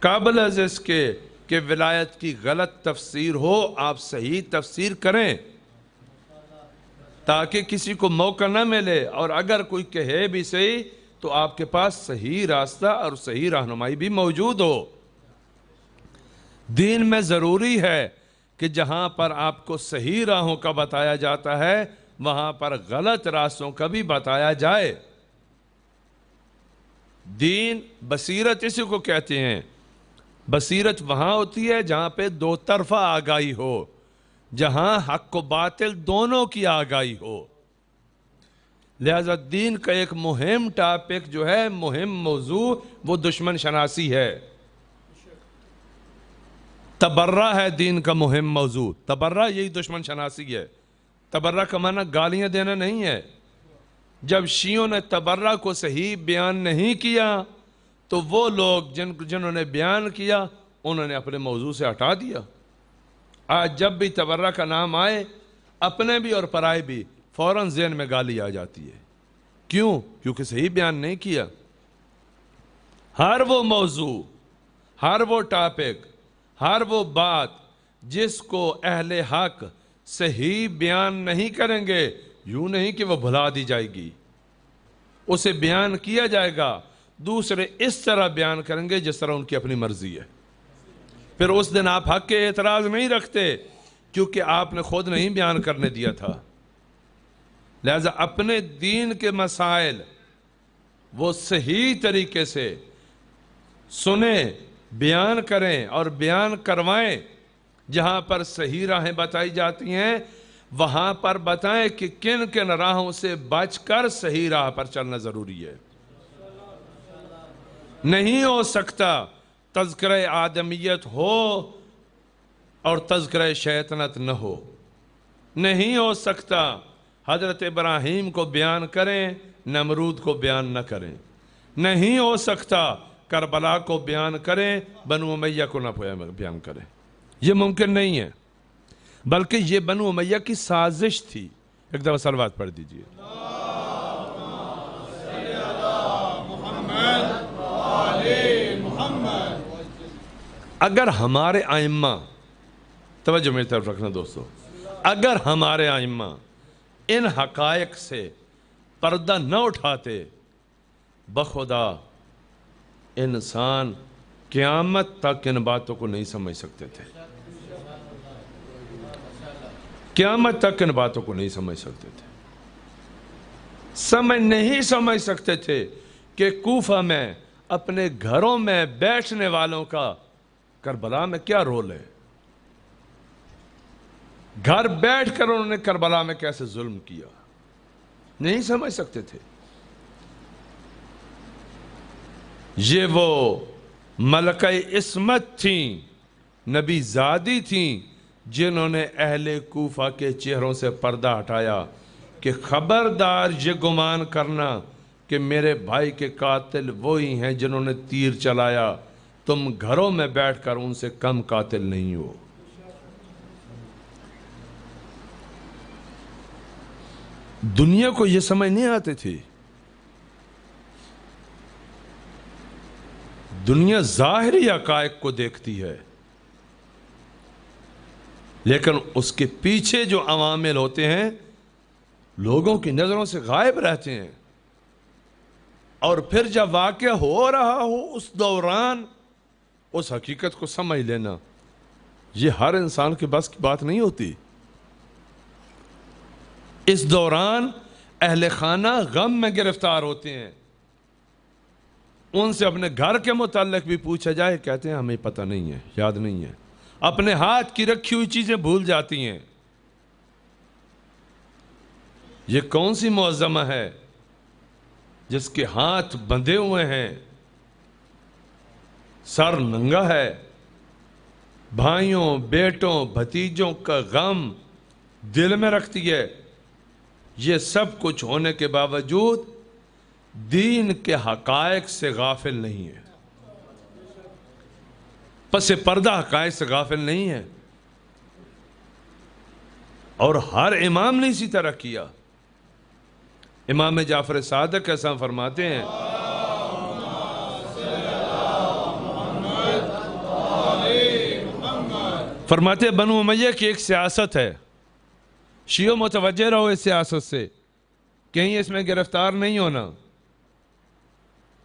قابل از اس کے کہ ولایت کی غلط تفسیر ہو آپ صحیح تفسیر کریں تاکہ کسی کو موقع نہ ملے، اور اگر کوئی کہے بھی صحیح تو آپ کے پاس صحیح راستہ اور صحیح رہنمائی بھی موجود ہو۔ دین میں ضروری ہے کہ جہاں پر آپ کو صحیح راہوں کا بتایا جاتا ہے وہاں پر غلط راستوں کا بھی بتایا جائے۔ دین بصیرت اسی کو کہتے ہیں۔ بصیرت وہاں ہوتی ہے جہاں پہ دو طرفہ آگاہی ہو، جہاں حق و باطل دونوں کی آگاہی ہو۔ لہذا دین کا ایک مہم ٹاپک جو ہے، مہم موضوع، وہ دشمن شناسی ہے۔ تبرہ ہے دین کا مہم موضوع، تبرہ یہی دشمن شناسی ہے۔ تبرہ کا معنی گالیاں دینا نہیں ہے۔ جب شیعوں نے تبرہ کو صحیح بیان نہیں کیا تو وہ لوگ جنہوں نے بیان کیا انہوں نے اپنے موضوع سے ہٹا دیا۔ آج جب بھی تبرہ کا نام آئے، اپنے بھی اور پرائے بھی، فوراً ذہن میں گالی آ جاتی ہے۔ کیوں؟ کیونکہ صحیح بیان نہیں کیا۔ ہر وہ موضوع، ہر وہ ٹاپک، ہر وہ بات جس کو اہل حق صحیح بیان نہیں کریں گے، یوں نہیں کہ وہ بھلا دی جائے گی، اسے بیان کیا جائے گا، دوسرے اس طرح بیان کریں گے جس طرح ان کی اپنی مرضی ہے۔ پھر اس دن آپ حق کے اعتراض نہیں رکھتے کیونکہ آپ نے خود نہیں بیان کرنے دیا تھا۔ لہذا اپنے دین کے مسائل وہ صحیح طریقے سے سنیں، بیان کریں اور بیان کروائیں۔ جہاں پر صحیح راہیں بتائی جاتی ہیں وہاں پر بتائیں کہ کن کن راہوں سے بچ کر صحیح راہ پر چلنا ضروری ہے۔ نہیں ہو سکتا تذکرہ آدمیت ہو اور تذکرہ شیطنت نہ ہو۔ نہیں ہو سکتا حضرت ابراہیم کو بیان کریں نمرود کو بیان نہ کریں۔ نہیں ہو سکتا کربلا کو بیان کریں بنو امیہ کو نہ بیان کریں۔ یہ ممکن نہیں ہے، بلکہ یہ بنو امیہ کی سازش تھی۔ ایک دفعہ صلوات پڑھ دیجئے۔ اگر ہمارے ائمہ، توجہ میری طرف رکھنا دوستو، اگر ہمارے ائمہ ان حقائق سے پردہ نہ اٹھاتے، بخدا انسان قیامت تک ان باتوں کو نہیں سمجھ سکتے تھے۔ قیامت تک ان باتوں کو نہیں سمجھ سکتے تھے۔ نہیں سمجھ سکتے تھے کہ کوفہ میں اپنے گھروں میں بیٹھنے والوں کا کربلا میں کیا رول ہے۔ گھر بیٹھ کر انہوں نے کربلا میں کیسے ظلم کیا، نہیں سمجھ سکتے تھے۔ یہ وہ ملکہ عصمت تھیں، نبی زادی تھیں، جنہوں نے اہل کوفہ کے چہروں سے پردہ ہٹایا کہ خبردار یہ گمان کرنا کہ میرے بھائی کے قاتل وہی ہیں جنہوں نے تیر چلایا، تم گھروں میں بیٹھ کر ان سے کم قاتل نہیں ہو۔ دنیا کو یہ سمجھ نہیں آتے تھی۔ دنیا ظاہری حقائق کو دیکھتی ہے لیکن اس کے پیچھے جو عوامل ہوتے ہیں لوگوں کی نظروں سے غائب رہتے ہیں، اور پھر جب واقعہ ہو رہا ہو اس دوران اس حقیقت کو سمجھ لینا، یہ ہر انسان کے بس کی بات نہیں ہوتی۔ اس دوران اہل خانہ غم میں گرفتار ہوتے ہیں، ان سے اپنے گھر کے متعلق بھی پوچھا جائے کہتے ہیں ہمیں پتہ نہیں ہے، یاد نہیں ہے، اپنے ہاتھ کی رکھی ہوئی چیزیں بھول جاتی ہیں۔ یہ کون سی معظمہ ہے جس کے ہاتھ بندھے ہوئے ہیں، سر ننگا ہے، بھائیوں بیٹوں بھتیجوں کا غم دل میں رکھتی ہے۔ یہ سب کچھ ہونے کے باوجود دین کے حقائق سے غافل نہیں ہے، پس پردہ حقائق سے غافل نہیں ہے۔ اور ہر امام نے اسی طرح کیا۔ امام جعفر صادق ایسا فرماتے ہیں فرماتے بنو امیہ کی ایک سیاست ہے، شیعہ متوجہ رہو اس سیاست سے، کہیں اس میں گرفتار نہیں ہونا۔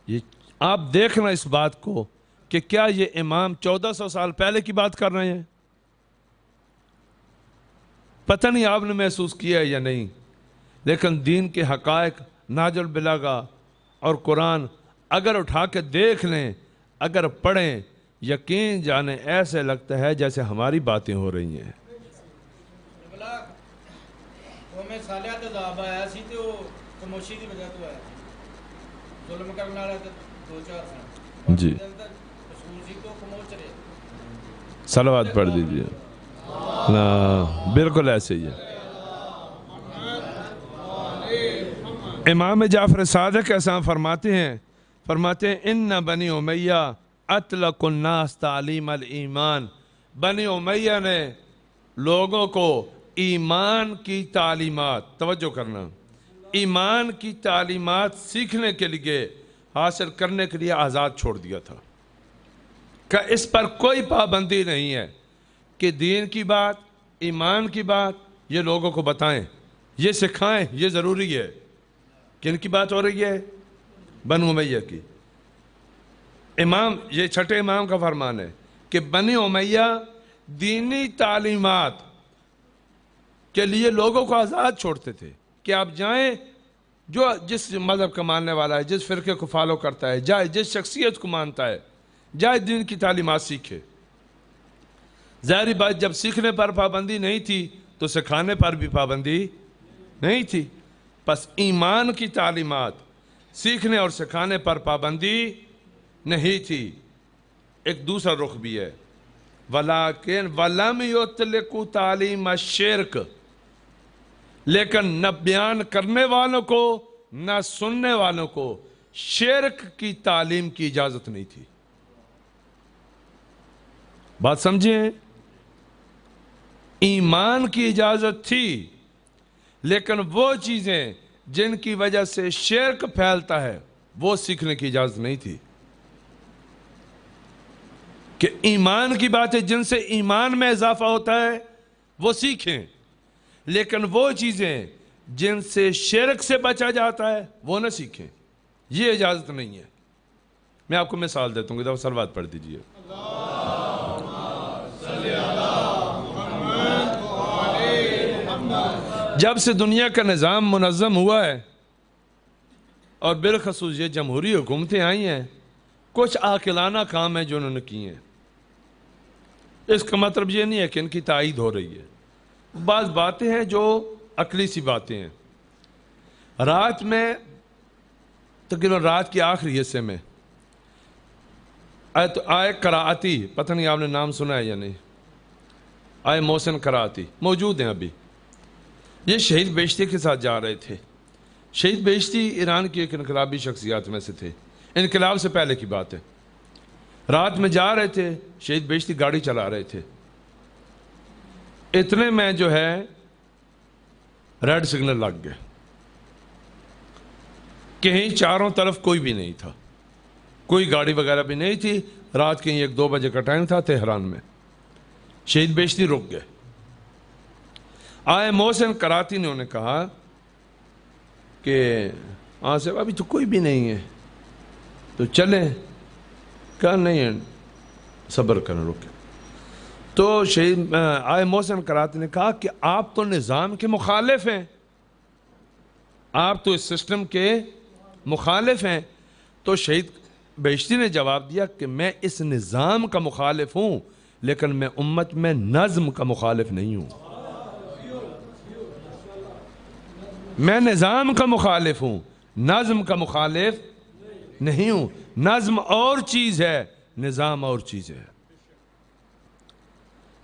یہ آپ دیکھنا اس بات کو کہ کیا یہ امام 1400 سال پہلے کی بات کر رہے ہیں؟ پتہ نہیں آپ نے محسوس کیا ہے یا نہیں، لیکن دین کے حقائق نہج البلاغہ اور قرآن اگر اٹھا کے دیکھ لیں، اگر پڑھیں، یقین جانیں ایسے لگتا ہے جیسے ہماری باتیں ہو رہی ہیں۔ جی صلوات پڑھ دیجئے۔ بالکل ایسے ہی ہے۔ امام جعفر صادق ایسا فرماتے ہیں ان بنی امیہ اطلق الناس تعلیم الایمان، بنی امیہ نے لوگوں کو ایمان کی تعلیمات، توجہ کرنا، ایمان کی تعلیمات سیکھنے کے لیے، حاصل کرنے کے لیے آزاد چھوڑ دیا تھا کہ اس پر کوئی پابندی نہیں ہے کہ دین کی بات، ایمان کی بات یہ لوگوں کو بتائیں، یہ سکھائیں، یہ ضروری ہے۔ کن کی بات ہو رہی ہے؟ بنو امیہ کی۔ امام، یہ چھٹے امام کا فرمان ہے کہ بنی امیہ دینی تعلیمات کے لیے لوگوں کو آزاد چھوڑتے تھے کہ آپ جائیں، جو جس مذہب کا ماننے والا ہے، جس فرقے کو فالو کرتا ہے، جائے جس شخصیت کو مانتا ہے، جائے دین کی تعلیمات سیکھے۔ ظاہری بات جب سیکھنے پر پابندی نہیں تھی تو سکھانے پر بھی پابندی نہیں تھی، پس ایمان کی تعلیمات سیکھنے اور سکھانے پر پابندی نہیں تھی۔ ایک دوسرا رخ بھی ہے، وَلَٰكِنْ وَلَمْ يُطْلِقُ تعلیم الشرک، لیکن نہ بیان کرنے والوں کو نہ سننے والوں کو شرک کی تعلیم کی اجازت نہیں تھی۔ بات سمجھیں، ایمان کی اجازت تھی، لیکن وہ چیزیں جن کی وجہ سے شرک پھیلتا ہے وہ سیکھنے کی اجازت نہیں تھی۔ کہ ایمان کی باتیں جن سے ایمان میں اضافہ ہوتا ہے وہ سیکھیں، لیکن وہ چیزیں جن سے شرک سے بچا جاتا ہے وہ نہ سیکھیں، یہ اجازت نہیں ہے۔ میں آپ کو مثال دیتا ہوں، صلوات پڑھ دیجئے۔ جب سے دنیا کا نظام منظم ہوا ہے اور بالخصوص یہ جمہوری حکومتیں آئی ہیں، کچھ عاقلانہ کام ہیں جو انہوں نے کیے ہیں۔ اس کا مطلب یہ نہیں ہے کہ ان کی تائید ہو رہی ہے، بعض باتیں ہیں جو عقلی سی باتیں ہیں۔ رات میں تقریباً رات کے آخری حصے میں آئے قرآتی، پتہ نہیں آپ نے نام سنا ہے یا نہیں، آئے محسن قرآتی موجود ہیں ابھی، یہ شہید بیشتی کے ساتھ جا رہے تھے۔ شہید بیشتی ایران کی ایک انقلابی شخصیات میں سے تھے، انقلاب سے پہلے کی بات ہے۔ رات میں جا رہے تھے، شہید بیشتی گاڑی چلا رہے تھے، اتنے میں جو ہے ریڈ سگنل لگ گئے، کہیں چاروں طرف کوئی بھی نہیں تھا، کوئی گاڑی وغیرہ بھی نہیں تھی، رات کہیں 1-2 بجے کا ٹائم تھا تہران میں۔ شہید بیشتی رک گئے، آئے محسن قرآتی نے انہیں کہا کہ آصف ابھی تو کوئی بھی نہیں ہے تو چلیں، کہا نہیں صبر کریں، رکے۔ تو آئے محسن قرآتی نے کہا کہ آپ تو نظام کے مخالف ہیں، آپ تو اس سسٹم کے مخالف ہیں۔ تو شہید بیشتی نے جواب دیا کہ میں اس نظام کا مخالف ہوں، لیکن میں امت میں نظم کا مخالف نہیں ہوں۔ میں نظام کا مخالف ہوں، نظم کا مخالف نہیں ہوں۔ نظم اور چیز ہے، نظام اور چیز ہے،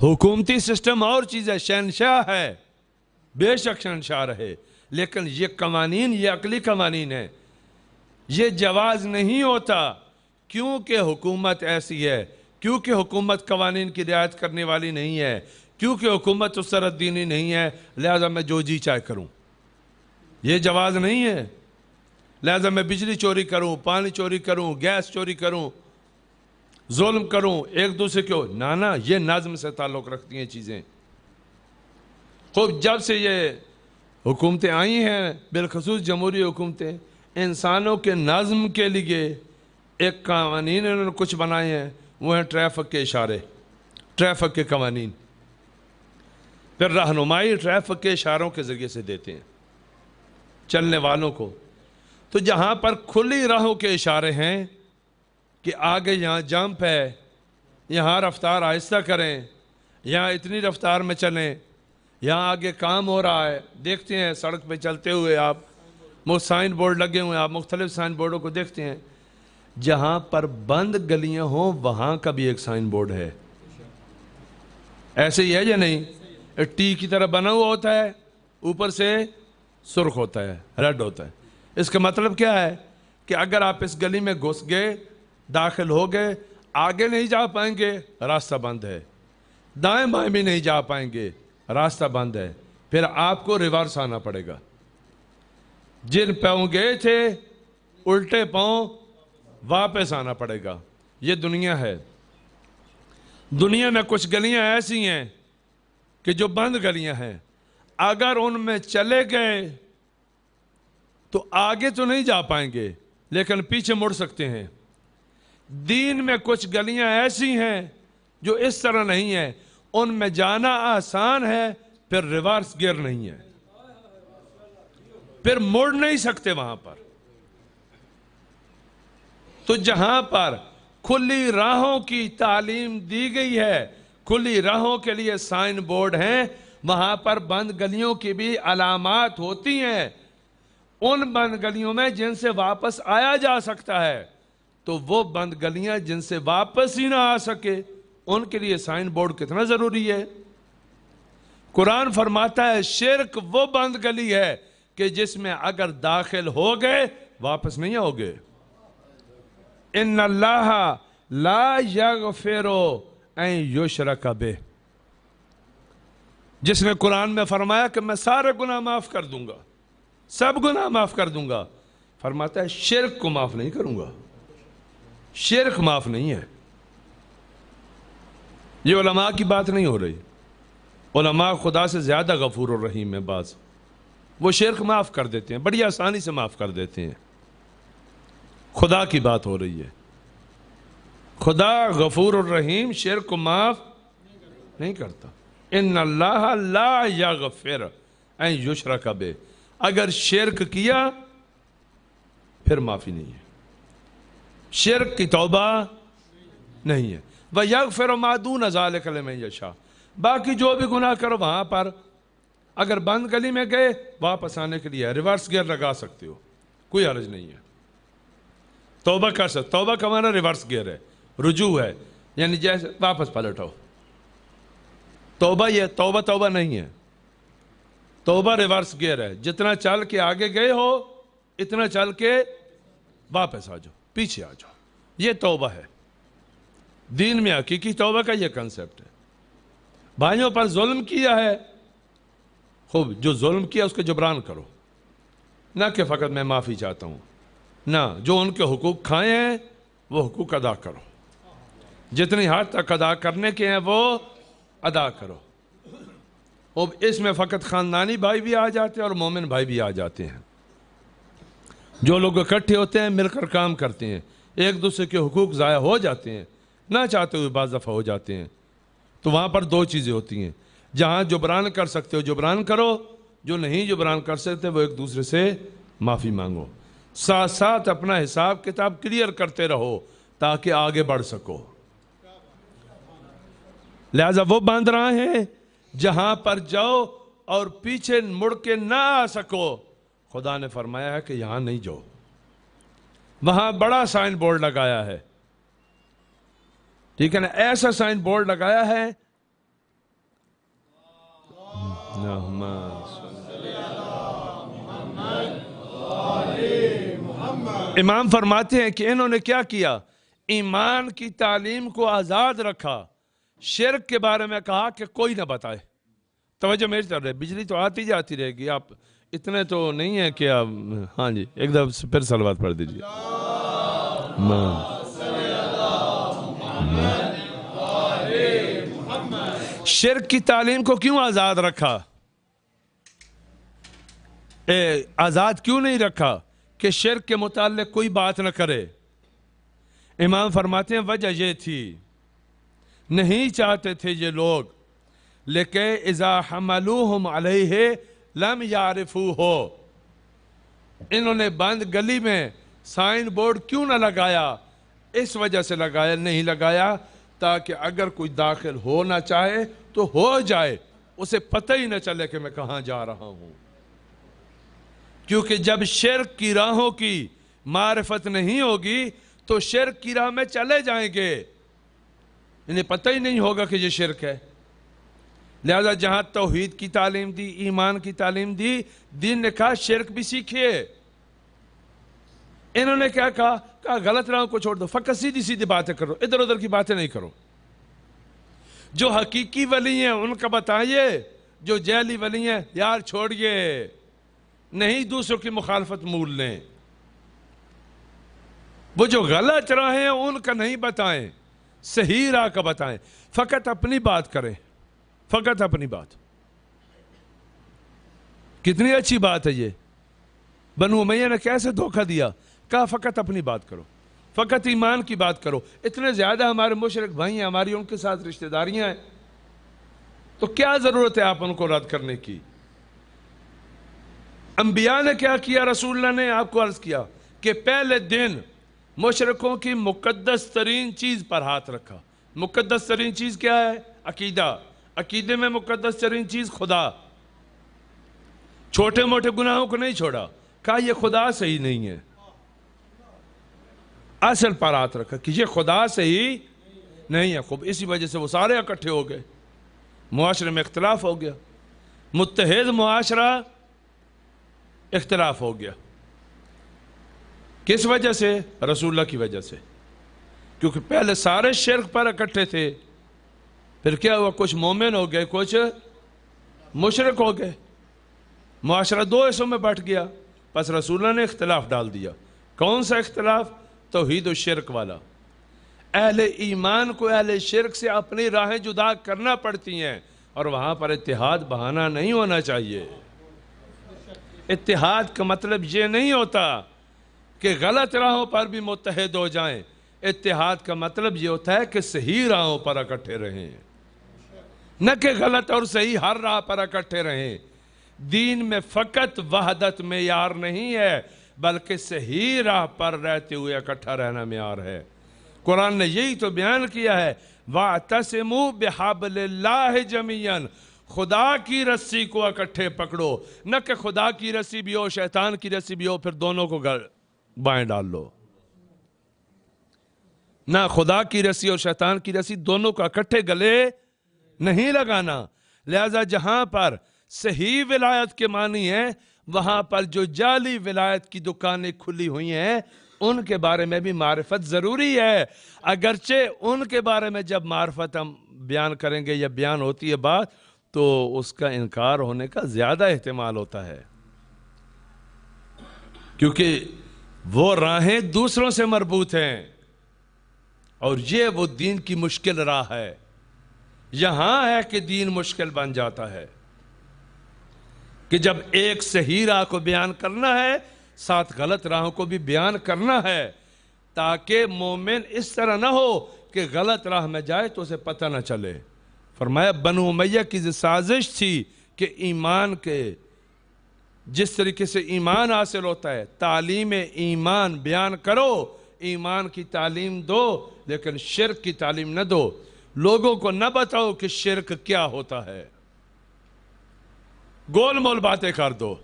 حکومتی سسٹم اور چیز ہے، شہنشاہ ہے، بے شک شہنشاہ رہے، لیکن یہ قوانین، یہ عقلی قوانین ہیں، یہ جواز نہیں ہوتا کیونکہ حکومت ایسی ہے، کیونکہ حکومت قوانین کی رعایت کرنے والی نہیں ہے، کیونکہ حکومت اس طرح دینی نہیں ہے، لہذا میں جو جی چاہے کروں، یہ جواز نہیں ہے۔ لہذا میں بجلی چوری کروں، پانی چوری کروں، گیس چوری کروں، ظلم کروں ایک دوسرے کو، نانا یہ نظم سے تعلق رکھتی ہیں چیزیں۔ خوب جب سے یہ حکومتیں آئی ہیں، بالخصوص جمہوری حکومتیں، انسانوں کے نظم کے لیے ایک قوانین انہوں نے کچھ بنائے ہیں، وہ ہیں ٹریفک کے اشارے، ٹریفک کے قوانین۔ پھر رہنمائی ٹریفک کے اشاروں کے ذریعے سے دیتے ہیں چلنے والوں کو۔ تو جہاں پر کھلی راہوں کے اشارے ہیں کہ آگے یہاں جمپ ہے، یہاں رفتار آہستہ کریں، یہاں اتنی رفتار میں چلیں، یہاں آگے کام ہو رہا ہے، دیکھتے ہیں سڑک پہ چلتے ہوئے آپ سائن بورڈ لگے ہوئے ہیں، آپ مختلف سائن بورڈوں کو دیکھتے ہیں۔ جہاں پر بند گلیاں ہوں وہاں کا بھی ایک سائن بورڈ ہے، ایسے ہی ہے یا نہیں؟ ٹی کی طرح بنا ہوا ہوتا ہے، اوپر سے سرخ ہوتا ہے، ریڈ ہوتا ہے۔ اس کا مطلب کیا ہے کہ اگر آپ اس گلی میں گھس گئے، داخل ہو گئے، آگے نہیں جا پائیں گے، راستہ بند ہے، دائیں بائیں بھی نہیں جا پائیں گے، راستہ بند ہے، پھر آپ کو ریورس آنا پڑے گا۔ جن پاؤں گئے تھے الٹے پاؤں واپس آنا پڑے گا۔ یہ دنیا ہے۔ دنیا میں کچھ گلیاں ایسی ہیں کہ جو بند گلیاں ہیں، اگر ان میں چلے گئے تو آگے تو نہیں جا پائیں گے لیکن پیچھے مڑ سکتے ہیں۔ دین میں کچھ گلیاں ایسی ہیں جو اس طرح نہیں ہیں، ان میں جانا آسان ہے، پھر ریورس گیئر نہیں ہے، پھر مڑ نہیں سکتے وہاں پر۔ تو جہاں پر کھلی راہوں کی تعلیم دی گئی ہے، کھلی راہوں کے لیے سائن بورڈ ہیں، وہاں پر بند گلیوں کی بھی علامات ہوتی ہیں۔ ان بند گلیوں میں جن سے واپس آیا جا سکتا ہے، تو وہ بند گلیاں جن سے واپس ہی نہ آ سکے ان کے لیے سائن بورڈ کتنا ضروری ہے۔ قرآن فرماتا ہے شرک وہ بند گلی ہے کہ جس میں اگر داخل ہو گئے واپس نہیں آؤ گے۔ ان اللہ لا یغفر ان یشرک بہ، جس نے قرآن میں فرمایا کہ میں سارے گناہ معاف کر دوں گا، سب گناہ معاف کر دوں گا، فرماتا ہے شرک کو معاف نہیں کروں گا۔ شرک معاف نہیں ہے۔ یہ علماء کی بات نہیں ہو رہی، علماء خدا سے زیادہ غفور الرحیم ہے، بعض وہ شرک معاف کر دیتے ہیں، بڑی آسانی سے معاف کر دیتے ہیں۔ خدا کی بات ہو رہی ہے، خدا غفور الرحیم شرک کو معاف نہیں کرتا۔ ان اللہ لا یغفر ان یشرک بہ، اگر شرک کیا پھر معافی نہیں ہے، شرک کی توبہ نہیں ہے۔ وَيَغْفِرُ مَا دُونَ ذَلِكَ لِمَن یشاء، باقی جو بھی گناہ کرو وہاں پر اگر بند گلی میں گئے واپس آنے کے لیے ریورس گیئر لگا سکتے ہو، کوئی حرج نہیں ہے، توبہ کر سکتے۔ توبہ کا معنی ریورس گیئر ہے، رجوع ہے، یعنی جیسے واپس پلٹو۔ توبہ یہ توبہ نہیں ہے، توبہ ریورس گیئر ہے، جتنا چل کے آگے گئے ہو اتنا چل کے واپس آ جاؤ، پیچھے آ جاؤ، یہ توبہ ہے۔ دین میں حقیقی توبہ کا یہ کنسپٹ ہے۔ بھائیوں پر ظلم کیا ہے، خوب جو ظلم کیا اس کے جبران کرو، نہ کہ فقط میں معافی چاہتا ہوں، نہ جو ان کے حقوق کھائے ہیں وہ حقوق ادا کرو، جتنی حد تک ادا کرنے کے ہیں وہ ادا کرو۔ اب اس میں فقط خاندانی بھائی بھی آ جاتے ہیں اور مومن بھائی بھی آ جاتے ہیں۔ جو لوگ اکٹھے ہوتے ہیں مل کر کام کرتے ہیں، ایک دوسرے کے حقوق ضائع ہو جاتے ہیں، نہ چاہتے ہوئے بعض دفعہ ہو جاتے ہیں، تو وہاں پر دو چیزیں ہوتی ہیں، جہاں جبران کر سکتے ہو جبران کرو، جو نہیں جبران کر سکتے وہ ایک دوسرے سے معافی مانگو، ساتھ ساتھ اپنا حساب کتاب کلیئر کرتے رہو تاکہ آگے بڑھ سکو۔ لہذا وہ بند راہیں ہیں جہاں پر جاؤ اور پیچھے مڑ کے نہ آ سکو، خدا نے فرمایا ہے کہ یہاں نہیں جاؤ۔ وہاں بڑا سائن بورڈ لگایا ہے، ٹھیک ہے نا، ایسا سائن بورڈ لگایا ہے، امام فرماتے ہیں کہ انہوں نے کیا کیا، ایمان کی تعلیم کو آزاد رکھا، شرک کے بارے میں کہا کہ کوئی نہ بتائے۔ توجہ میری طرف رہے، بجلی تو آتی جاتی رہے گی، آپ اتنے تو نہیں ہے کہ آپ، ہاں جی ایک دفعہ پھر صلوات پڑھ دیجیے۔ شرک کی تعلیم کو کیوں آزاد رکھا؟ آزاد کیوں نہیں رکھا کہ شرک کے متعلق کوئی بات نہ کرے؟ امام فرماتے ہیں وجہ یہ تھی، نہیں چاہتے تھے یہ لوگ لیکن اذا حملوہم علیہ لم یعرفوہ، انہوں نے بند گلی میں سائن بورڈ کیوں نہ لگایا؟ اس وجہ سے نہیں لگایا تاکہ اگر کوئی داخل ہونا چاہے تو ہو جائے، اسے پتہ ہی نہ چلے کہ میں کہاں جا رہا ہوں۔ کیونکہ جب شرک کی راہوں کی معرفت نہیں ہوگی تو شرک کی راہ میں چلے جائیں گے، انہیں پتہ ہی نہیں ہوگا کہ یہ شرک ہے۔ لہذا جہاں توحید کی تعلیم دی، ایمان کی تعلیم دی، دین نے کہا شرک بھی سیکھیے۔ انہوں نے کیا کہا غلط راہوں کو چھوڑ دو، فقط سیدھی سیدھی باتیں کرو، ادھر ادھر کی باتیں نہیں کرو۔ جو حقیقی ولی ہیں ان کا بتائیے، جو جعلی ولی ہیں یار چھوڑیے، نہیں دوسروں کی مخالفت مول لیں۔ وہ جو غلط راہ ہیں ان کا نہیں بتائیں، صحیح راہ کا بتائیں، فقط اپنی بات کریں، فقط اپنی بات۔ کتنی اچھی بات ہے یہ، بنو امیہ نے کیسے دھوکہ دیا، کہا فقط اپنی بات کرو، فقط ایمان کی بات کرو۔ اتنے زیادہ ہمارے مشرک بھائی ہیں، ہماری ان کے ساتھ رشتہ داریاں ہیں، تو کیا ضرورت ہے آپ ان کو رد کرنے کی؟ انبیاء نے کیا کیا؟ رسول اللہ نے آپ کو عرض کیا کہ پہلے دن مشرکوں کی مقدس ترین چیز پر ہاتھ رکھا۔ مقدس ترین چیز کیا ہے؟ عقیدہ۔ عقیدے میں مقدس ترین چیز خدا۔ چھوٹے موٹے گناہوں کو نہیں چھوڑا، کہا یہ خدا صحیح نہیں ہے، اصل پر ہاتھ رکھا کہ یہ خدا صحیح نہیں ہے۔ خوب، اسی وجہ سے وہ سارے اکٹھے ہو گئے، معاشرے میں اختلاف ہو گیا، متحد معاشرہ اختلاف ہو گیا۔ کس وجہ سے؟ رسول اللہ کی وجہ سے، کیونکہ پہلے سارے شرک پر اکٹھے تھے، پھر کیا ہوا؟ کچھ مومن ہو گئے، کچھ مشرک ہو گئے، معاشرہ دو حصوں میں بٹ گیا۔ پس رسول اللہ نے اختلاف ڈال دیا۔ کون سا اختلاف؟ توحید و شرک والا۔ اہل ایمان کو اہل شرک سے اپنی راہیں جدا کرنا پڑتی ہیں، اور وہاں پر اتحاد بہانہ نہیں ہونا چاہیے۔ اتحاد کا مطلب یہ نہیں ہوتا کہ غلط راہوں پر بھی متحد ہو جائیں، اتحاد کا مطلب یہ ہوتا ہے کہ صحیح راہوں پر اکٹھے رہیں، نہ کہ غلط اور صحیح ہر راہ پر اکٹھے رہیں۔ دین میں فقط وحدت معیار نہیں ہے، بلکہ صحیح راہ پر رہتے ہوئے اکٹھا رہنا معیار ہے۔ قرآن نے یہی تو بیان کیا ہے، وَاعْتَصِمُوا بِحَبْلِ اللَّهِ جَمِيعًا، خدا کی رسی کو اکٹھے پکڑو، نہ کہ خدا کی رسی بھی ہو شیطان کی رسی بھی ہو پھر دونوں کو بائیں ڈال لو۔ نہ خدا کی رسی اور شیطان کی رسی دونوں کو اکٹھے گلے نہیں لگانا۔ لہذا جہاں پر صحیح ولایت کے معنی ہیں، وہاں پر جو جعلی ولایت کی دکانیں کھلی ہوئی ہیں ان کے بارے میں بھی معرفت ضروری ہے، اگرچہ ان کے بارے میں جب معرفت ہم بیان کریں گے یا بیان ہوتی ہے بات تو اس کا انکار ہونے کا زیادہ احتمال ہوتا ہے، کیونکہ وہ راہیں دوسروں سے مربوط ہیں، اور یہ وہ دین کی مشکل راہ ہے۔ یہاں ہے کہ دین مشکل بن جاتا ہے کہ جب ایک صحیح راہ کو بیان کرنا ہے ساتھ غلط راہوں کو بھی بیان کرنا ہے، تاکہ مومن اس طرح نہ ہو کہ غلط راہ میں جائے تو اسے پتہ نہ چلے۔ فرمایا بنو امیہ کی سازش تھی کہ ایمان کے جس طریقے سے ایمان حاصل ہوتا ہے، تعلیم ایمان بیان کرو، ایمان کی تعلیم دو، لیکن شرک کی تعلیم نہ دو۔ لوگوں کو نہ بتاؤ کہ شرک کیا ہوتا ہے، گول مول باتیں کر دو،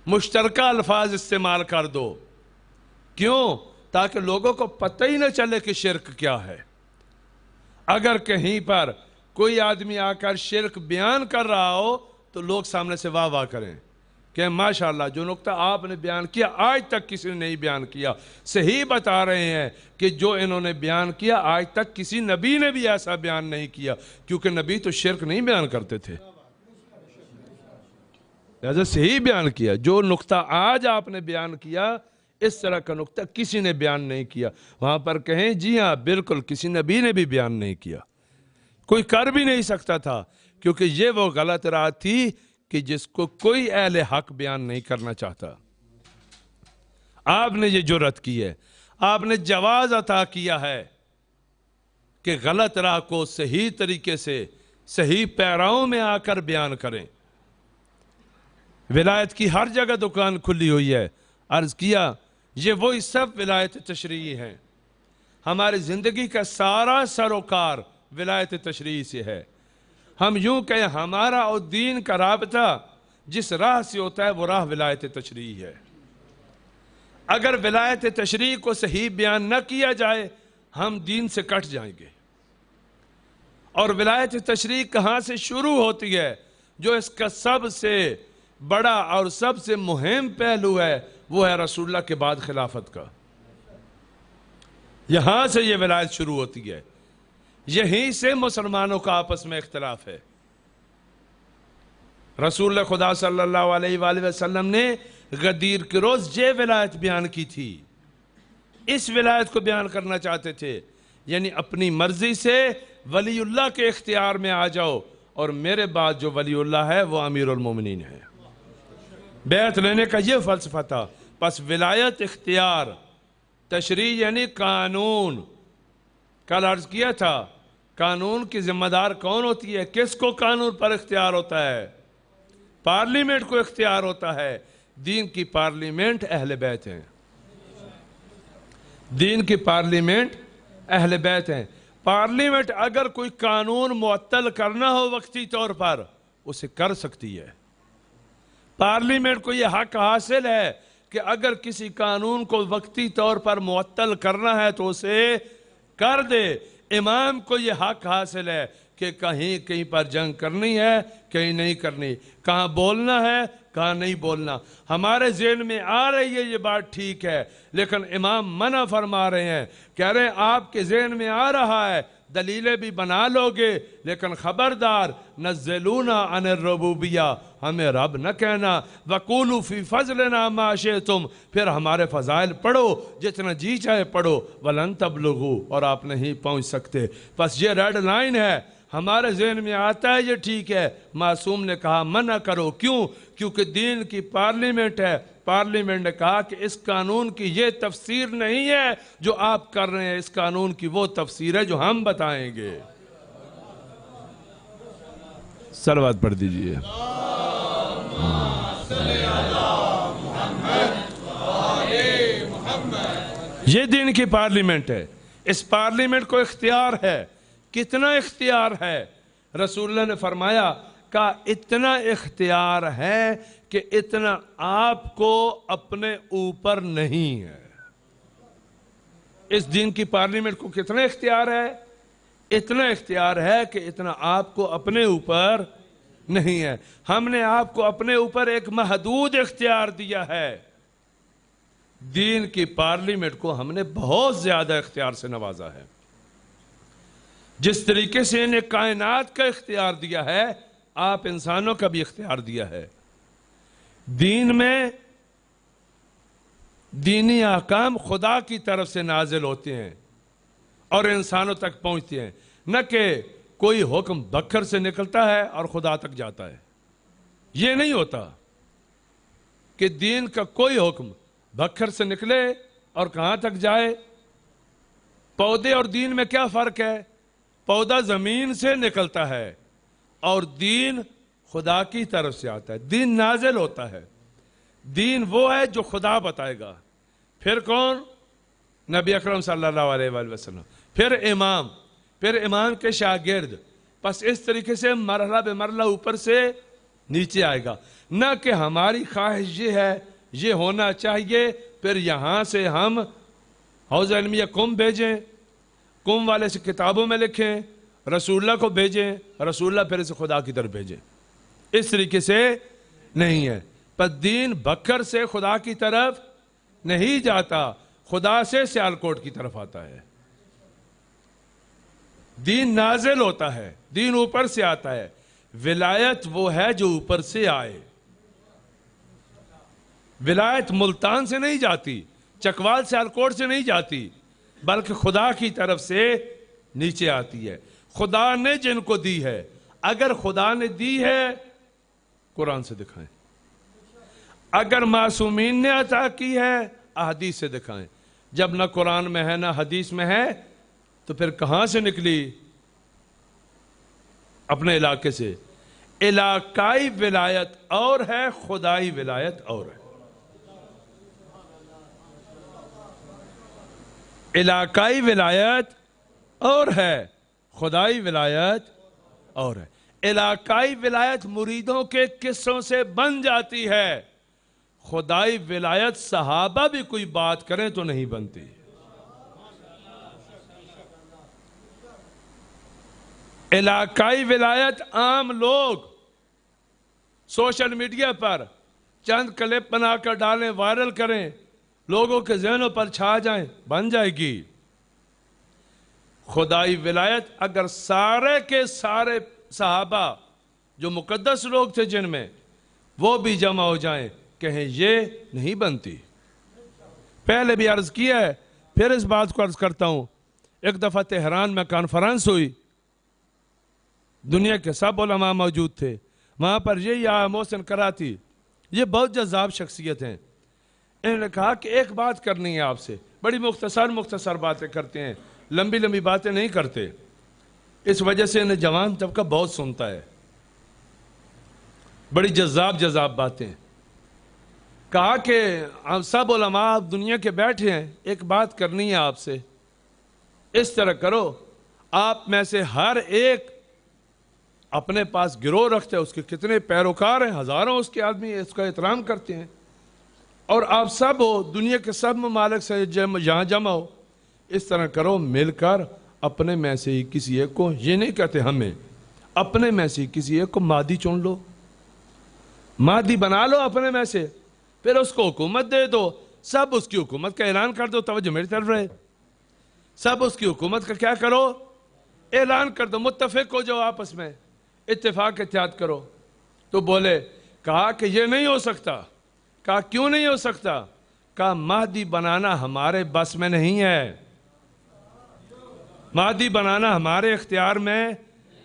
مشترکہ الفاظ استعمال کر دو۔ کیوں؟ تاکہ لوگوں کو پتہ ہی نہ چلے کہ شرک کیا ہے۔ اگر کہیں پر کوئی آدمی آ کر شرک بیان کر رہا ہو تو لوگ سامنے سے واہ واہ کریں کہ ماشاءاللہ جو نقطہ آپ نے بیان کیا آج تک کسی نے نہیں بیان کیا۔ صحیح بتا رہے ہیں کہ جو انہوں نے بیان کیا آج تک کسی نبی نے بھی ایسا بیان نہیں کیا، کیونکہ نبی تو شرک نہیں بیان کرتے تھے، لہذا صحیح بیان کیا۔ جو نقطہ آج آپ نے بیان کیا اس طرح کا نقطہ کسی نے بیان نہیں کیا. وہاں پر کہیں جی ہاں بالکل کسی نبی نے بھی بیان نہیں کیا, کوئی کر بھی نہیں سکتا تھا, کیونکہ یہ وہ غلط راہ تھی کہ جس کو کوئی اہل حق بیان نہیں کرنا چاہتا. آپ نے یہ جرأت کی ہے, آپ نے جواز عطا کیا ہے کہ غلط راہ کو صحیح طریقے سے صحیح پیراؤں میں آ کر بیان کریں. ولایت کی ہر جگہ دکان کھلی ہوئی ہے. عرض کیا یہ وہی سب ولایت تشریعی ہیں. ہماری زندگی کا سارا سروکار ولایت تشریعی سے ہے. ہم یوں کہیں ہمارا اور دین کا رابطہ جس راہ سے ہوتا ہے وہ راہ ولایت تشریعی ہے. اگر ولایت تشریعی کو صحیح بیان نہ کیا جائے ہم دین سے کٹ جائیں گے. اور ولایت تشریعی کہاں سے شروع ہوتی ہے؟ جو اس کا سب سے بڑا اور سب سے مہم پہلو ہے وہ ہے رسول اللہ کے بعد خلافت کا. یہاں سے یہ ولایت شروع ہوتی ہے. یہیں سے مسلمانوں کا آپس میں اختلاف ہے. رسول اللہ خدا صلی اللہ علیہ وآلہ وسلم نے غدیر کے روز یہ ولایت بیان کی تھی. اس ولایت کو بیان کرنا چاہتے تھے, یعنی اپنی مرضی سے ولی اللہ کے اختیار میں آ جاؤ, اور میرے بعد جو ولی اللہ ہے وہ امیر المومنین ہے. بیعت لینے کا یہ فلسفہ تھا. پس ولایت اختیار, تشریع یعنی قانون. کل عرض کیا تھا قانون کی ذمہ دار کون ہوتی ہے؟ کس کو قانون پر اختیار ہوتا ہے؟ پارلیمنٹ کو اختیار ہوتا ہے. دین کی پارلیمنٹ اہل بیت ہیں. دین کی پارلیمنٹ اہل بیت ہیں. پارلیمنٹ اگر کوئی قانون معطل کرنا ہو وقتی طور پر اسے کر سکتی ہے. پارلیمنٹ کو یہ حق حاصل ہے کہ اگر کسی قانون کو وقتی طور پر معطل کرنا ہے تو اسے کر دے. امام کو یہ حق حاصل ہے کہ کہیں پر جنگ کرنی ہے, کہیں نہیں کرنی, کہاں بولنا ہے, کہاں نہیں بولنا. ہمارے ذہن میں آ رہی ہے یہ بات ٹھیک ہے, لیکن امام منع فرما رہے ہیں, کہہ رہے ہیں آپ کے ذہن میں آ رہا ہے, دلیلیں بھی بنا لو گے, لیکن خبردار نزلونا عن الربوبیہ, ہمیں رب نہ کہنا. وقولوا فی فضلنا ما شئتم, پھر ہمارے فضائل پڑھو جتنا جی چاہے پڑھو. ولن تبلغوا, اور آپ نہیں پہنچ سکتے. بس یہ ریڈ لائن ہے, ہمارے ذہن میں آتا ہے یہ ٹھیک ہے. معصوم نے کہا منع کرو. کیوں؟ کیونکہ دین کی پارلیمنٹ ہے. پارلیمنٹ نے کہا کہ اس قانون کی یہ تفسیر نہیں ہے جو آپ کر رہے ہیں, اس قانون کی وہ تفسیر ہے جو ہم بتائیں گے. صلوات پڑھ دیجئے. یہ دین کی پارلیمنٹ ہے. اس پارلیمنٹ کو اختیار ہے. کتنا اختیار ہے؟ رسول اللہ نے فرمایا کہ اتنا اختیار ہے کہ اتنا آپ کو اپنے اوپر نہیں ہے. اس دین کی پارلیمنٹ کو کتنا اختیار ہے؟ اتنا اختیار ہے کہ اتنا آپ کو اپنے اوپر نہیں ہے. ہم نے آپ کو اپنے اوپر ایک محدود اختیار دیا ہے. دین کی پارلیمنٹ کو ہم نے بہت زیادہ اختیار سے نوازا ہے. جس طریقے سے انہیں کائنات کا اختیار دیا ہے, آپ انسانوں کا بھی اختیار دیا ہے. دین میں دینی احکام خدا کی طرف سے نازل ہوتے ہیں اور انسانوں تک پہنچتے ہیں, نہ کہ کوئی حکم بکھر سے نکلتا ہے اور خدا تک جاتا ہے. یہ نہیں ہوتا کہ دین کا کوئی حکم بکھر سے نکلے اور کہاں تک جائے. پودے اور دین میں کیا فرق ہے؟ پودا زمین سے نکلتا ہے اور دین خدا کی طرف سے آتا ہے. دین نازل ہوتا ہے. دین وہ ہے جو خدا بتائے گا. پھر کون؟ نبی اکرم صلی اللہ علیہ وآلہ وسلم, پھر امام کے شاگرد. پس اس طریقے سے مرحلہ بے مرحلہ اوپر سے نیچے آئے گا. نہ کہ ہماری خواہش یہ ہے یہ ہونا چاہیے, پھر یہاں سے ہم حوض علمیہ قم بھیجیں, قم والے سے کتابوں میں لکھیں, رسول اللہ کو بھیجیں, رسول اللہ پھر اسے خدا کی طرف بھیجیں. اس طریقے سے نہیں ہے. پر دین بکر سے خدا کی طرف نہیں جاتا, خدا سے سیالکوٹ کی طرف آتا ہے. دین نازل ہوتا ہے, دین اوپر سے آتا ہے. ولایت وہ ہے جو اوپر سے آئے. ولایت ملتان سے نہیں جاتی, چکوال سیالکوٹ سے نہیں جاتی بلکہ خدا کی طرف سے نیچے آتی ہے. خدا نے جن کو دی ہے, اگر خدا نے دی ہے قرآن سے دکھائیں, اگر معصومین نے عطا کی ہے احادیث سے دکھائیں. جب نہ قرآن میں ہے نہ حدیث میں ہے تو پھر کہاں سے نکلی؟ اپنے علاقے سے. علاقائی ولایت اور ہے, خدائی ولایت اور ہے. علاقائی ولایت اور ہے, خدائی ولایت اور ہے. علاقائی ولایت مریدوں کے قصوں سے بن جاتی ہے, خدائی ولایت صحابہ بھی کوئی بات کریں تو نہیں بنتی. علاقائی ولایت عام لوگ سوشل میڈیا پر چند کلپ بنا کر ڈالیں, وائرل کریں, لوگوں کے ذہنوں پر چھا جائیں, بن جائے گی. خدائی ولایت اگر سارے کے سارے صحابہ جو مقدس لوگ تھے جن میں وہ بھی جمع ہو جائیں, کہیں یہ نہیں بنتی. پہلے بھی عرض کیا ہے, پھر اس بات کو عرض کرتا ہوں. ایک دفعہ تہران میں کانفرنس ہوئی, دنیا کے سب علماء موجود تھے. وہاں پر یہ محسن کراتی, یہ بہت جذاب شخصیت ہیں. انہوں نے کہا کہ ایک بات کرنی ہے آپ سے. بڑی مختصر باتیں کرتے ہیں, لمبی باتیں نہیں کرتے. اس وجہ سے انہیں جوان طبقہ بہت سنتا ہے. بڑی جذاب باتیں. کہا کہ ہم سب علماء آپ دنیا کے بیٹھے ہیں, ایک بات کرنی ہے آپ سے. اس طرح کرو, آپ میں سے ہر ایک اپنے پاس گروہ رکھتے ہیں, اس کے کتنے پیروکار ہیں, ہزاروں اس کے آدمی اس کا احترام کرتے ہیں, اور آپ سب ہو دنیا کے سب ممالک سے یہاں جمع ہو. اس طرح کرو, مل کر اپنے میں سے ہی کسی ایک کو, یہ نہیں کہتے ہمیں, اپنے میں سے کسی ایک کو مہدی چن لو, مہدی بنا لو اپنے میں سے, پھر اس کو حکومت دے دو. سب اس کی حکومت کا اعلان کر دو. توجہ میری طرف رہے. سب اس کی حکومت کا کیا کرو, اعلان کر دو. متفق ہو جاؤ, آپس میں اتفاق اتحاد کرو. تو بولے, کہا کہ یہ نہیں ہو سکتا. کہا کیوں نہیں ہو سکتا؟ کہا مہدی بنانا ہمارے بس میں نہیں ہے, مہدی بنانا ہمارے اختیار میں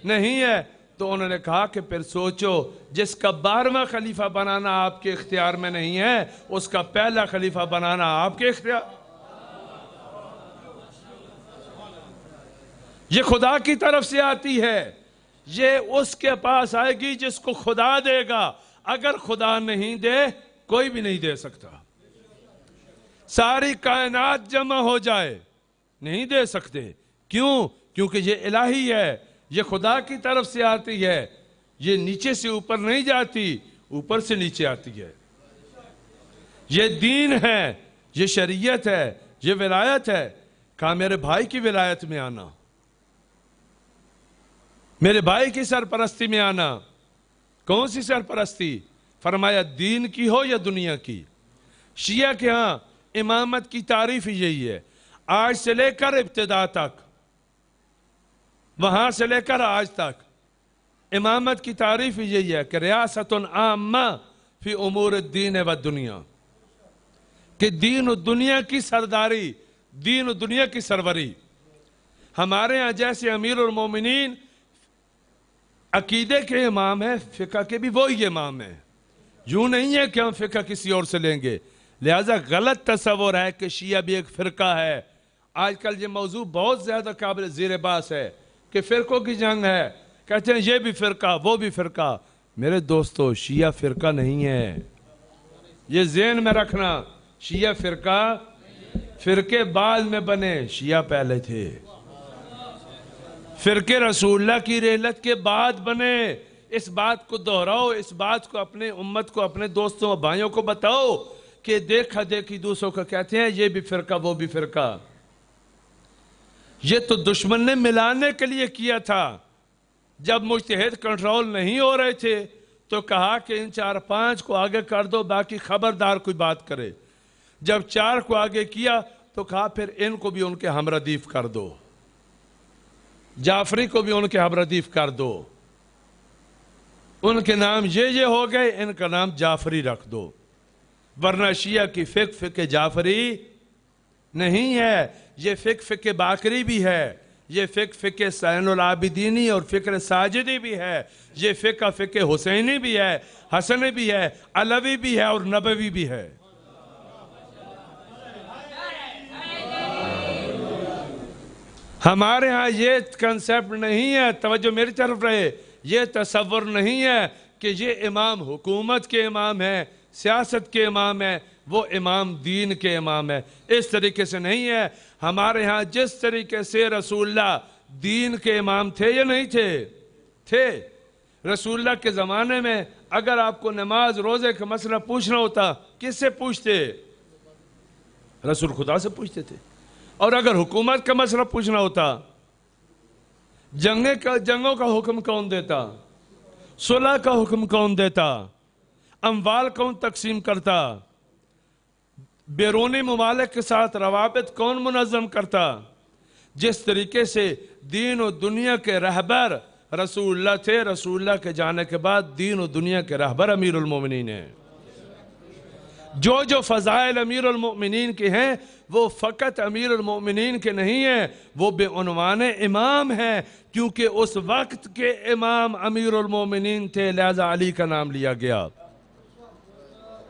نہیں ہے. تو انہوں نے کہا کہ پھر سوچو, جس کا 12واں خلیفہ بنانا آپ کے اختیار میں نہیں ہے, اس کا پہلا خلیفہ بنانا آپ کے اختیار. یہ خدا کی طرف سے آتی ہے, یہ اس کے پاس آئے گی جس کو خدا دے گا. اگر خدا نہیں دے, کوئی بھی نہیں دے سکتا. ساری کائنات جمع ہو جائے, نہیں دے سکتے. کیوں؟ کیونکہ یہ الہی ہے, یہ خدا کی طرف سے آتی ہے. یہ نیچے سے اوپر نہیں جاتی, اوپر سے نیچے آتی ہے. یہ دین ہے, یہ شریعت ہے, یہ ولایت ہے. کہا میرے بھائی کی ولایت میں آنا, میرے بھائی کی سرپرستی میں آنا. کون سی سرپرستی؟ فرمایا دین کی ہو یا دنیا کی. شیعہ کے ہاں امامت کی تعریف ہی یہی ہے, آج سے لے کر ابتدا تک, وہاں سے لے کر آج تک امامت کی تعریف ہی یہی ہے کہ ریاست عامہ فی امور الدین و دنیا, کہ دین و دنیا کی سرداری, دین و دنیا کی سروری. ہمارے ہاں جیسے امیر المومنین عقیدے کے امام ہیں, فقہ کے بھی وہی امام ہیں. یوں نہیں ہے کہ ہم فقہ کسی اور سے لیں گے. لہذا غلط تصور ہے کہ شیعہ بھی ایک فرقہ ہے. آج کل یہ موضوع بہت زیادہ قابل زیر بحث ہے کہ فرقوں کی جنگ ہے. کہتے ہیں یہ بھی فرقہ, وہ بھی فرقہ. میرے دوستو, شیعہ فرقہ نہیں ہے, یہ ذہن میں رکھنا. شیعہ فرقے بعد میں بنے, شیعہ پہلے تھے. فرقے رسول اللہ کی رحلت کے بعد بنے. اس بات کو دہراؤ, اس بات کو اپنے امت کو, اپنے دوستوں اور بھائیوں کو بتاؤ کہ دیکھا دیکھی دوسروں کو کہتے ہیں یہ بھی فرقہ وہ بھی فرقہ. یہ تو دشمن نے ملانے کے لیے کیا تھا. جب مجتہد کنٹرول نہیں ہو رہے تھے تو کہا کہ ان 4-5 کو آگے کر دو, باقی خبردار کوئی بات کرے. جب 4 کو آگے کیا تو کہا پھر ان کو بھی ان کے ہم ردیف کر دو, جعفری کو بھی ان کے ہم ردیف کر دو. ان کے نام یہ ہو گئے, ان کا نام جعفری رکھ دو. ورنہ شیعہ کی فقہ جعفری نہیں ہے، یہ فقہ باقری بھی ہے، یہ فقہ زین العابدینی اور فقہ ساجدی بھی ہے، یہ فقہ حسینی بھی ہے، حسنی بھی ہے، علوی بھی ہے اور نبوی بھی ہے۔ ہمارے ہاں یہ کنسیپٹ نہیں ہے، توجہ میری طرف رہے، یہ تصور نہیں ہے کہ یہ امام حکومت کے امام ہیں، سیاست کے امام ہیں، وہ امام دین کے امام ہیں، اس طریقے سے نہیں ہے۔ ہمارے ہاں جس طریقے سے رسول اللہ دین کے امام تھے یا نہیں تھے رسول اللہ کے زمانے میں اگر آپ کو نماز روزے کا مسئلہ پوچھنا ہوتا کس سے پوچھتے؟ رسول خدا سے پوچھتے تھے۔ اور اگر حکومت کا مسئلہ پوچھنا ہوتا، جنگوں کا حکم کون دیتا، صلح کا حکم کون دیتا، اموال کون تقسیم کرتا، بیرونی ممالک کے ساتھ روابط کون منظم کرتا، جس طریقے سے دین و دنیا کے رہبر رسول اللہ تھے، رسول اللہ کے جانے کے بعد دین و دنیا کے رہبر امیر المومنین ہیں۔ جو فضائل امیر المومنین کے ہیں وہ فقط امیر المومنین کے نہیں ہیں، وہ بے عنوان امام ہیں، کیونکہ اس وقت کے امام امیر المومنین تھے، لہذا علی کا نام لیا گیا۔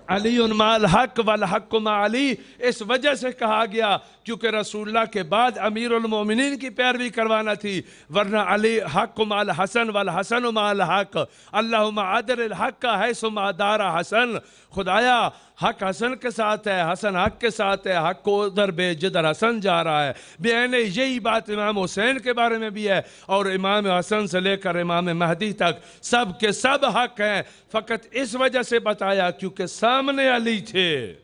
علی مع الحق والحق مع علی اس وجہ سے کہا گیا کیونکہ رسول اللہ کے بعد امیر المومنین کی پیروی کروانا تھی، ورنہ علی حق مع الحسن والحسن مع الحق، اللہم عدل الحق حیث ما دار حسن، خدایا حق حسن کے ساتھ ہے، حسن حق کے ساتھ ہے، حق کو ادھر بے جدھر حسن جا رہا ہے۔ بیانے یہی بات امام حسین کے بارے میں بھی ہے، اور امام حسن سے لے کر امام مہدی تک سب کے سب حق ہیں، فقط اس وجہ سے بتایا کیونکہ سامنے علی تھے۔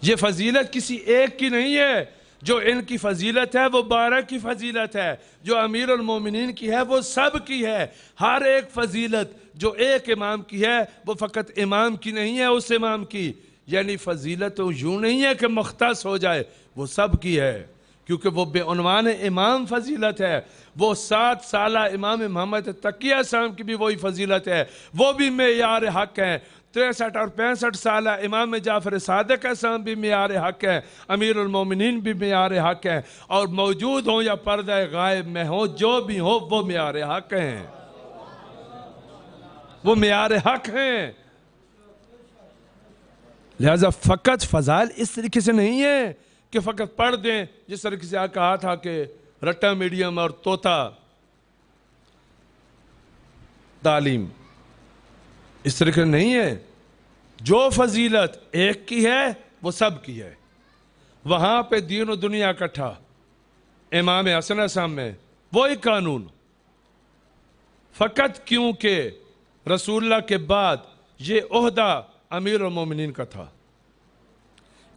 یہ فضیلت کسی ایک کی نہیں ہے، جو ان کی فضیلت ہے وہ 12 کی فضیلت ہے، جو امیر المومنین کی ہے وہ سب کی ہے۔ ہر ایک فضیلت جو ایک امام کی ہے وہ فقط امام کی نہیں ہے، اس امام کی، یعنی فضیلت یوں نہیں ہے کہ مختص ہو جائے، وہ سب کی ہے، کیونکہ وہ بے عنوان امام فضیلت ہے۔ وہ 7 سالہ امام محمد تقیہ صاحب کی بھی وہی فضیلت ہے، وہ بھی معیار حق ہیں۔ 63 اور 65 سالہ امام جعفر صادق صاحب بھی معیار حق ہیں، امیر المومنین بھی معیار حق ہیں، اور موجود ہوں یا پردہ غائب میں ہوں، جو بھی ہوں وہ معیار حق ہیں، وہ معیار حق ہیں۔ لہذا فقط فضائل اس طریقے سے نہیں ہے کہ فقط پڑھ دیں، جس طریقے سے کہا تھا کہ رٹا میڈیم اور طوطا تعلیم، اس طریقے نہیں ہے۔ جو فضیلت ایک کی ہے وہ سب کی ہے۔ وہاں پہ دین و دنیا اکٹھا، امام حسن صاحب میں وہی قانون، فقط کیونکہ رسول اللہ کے بعد یہ عہدہ امیر المومنین کا تھا،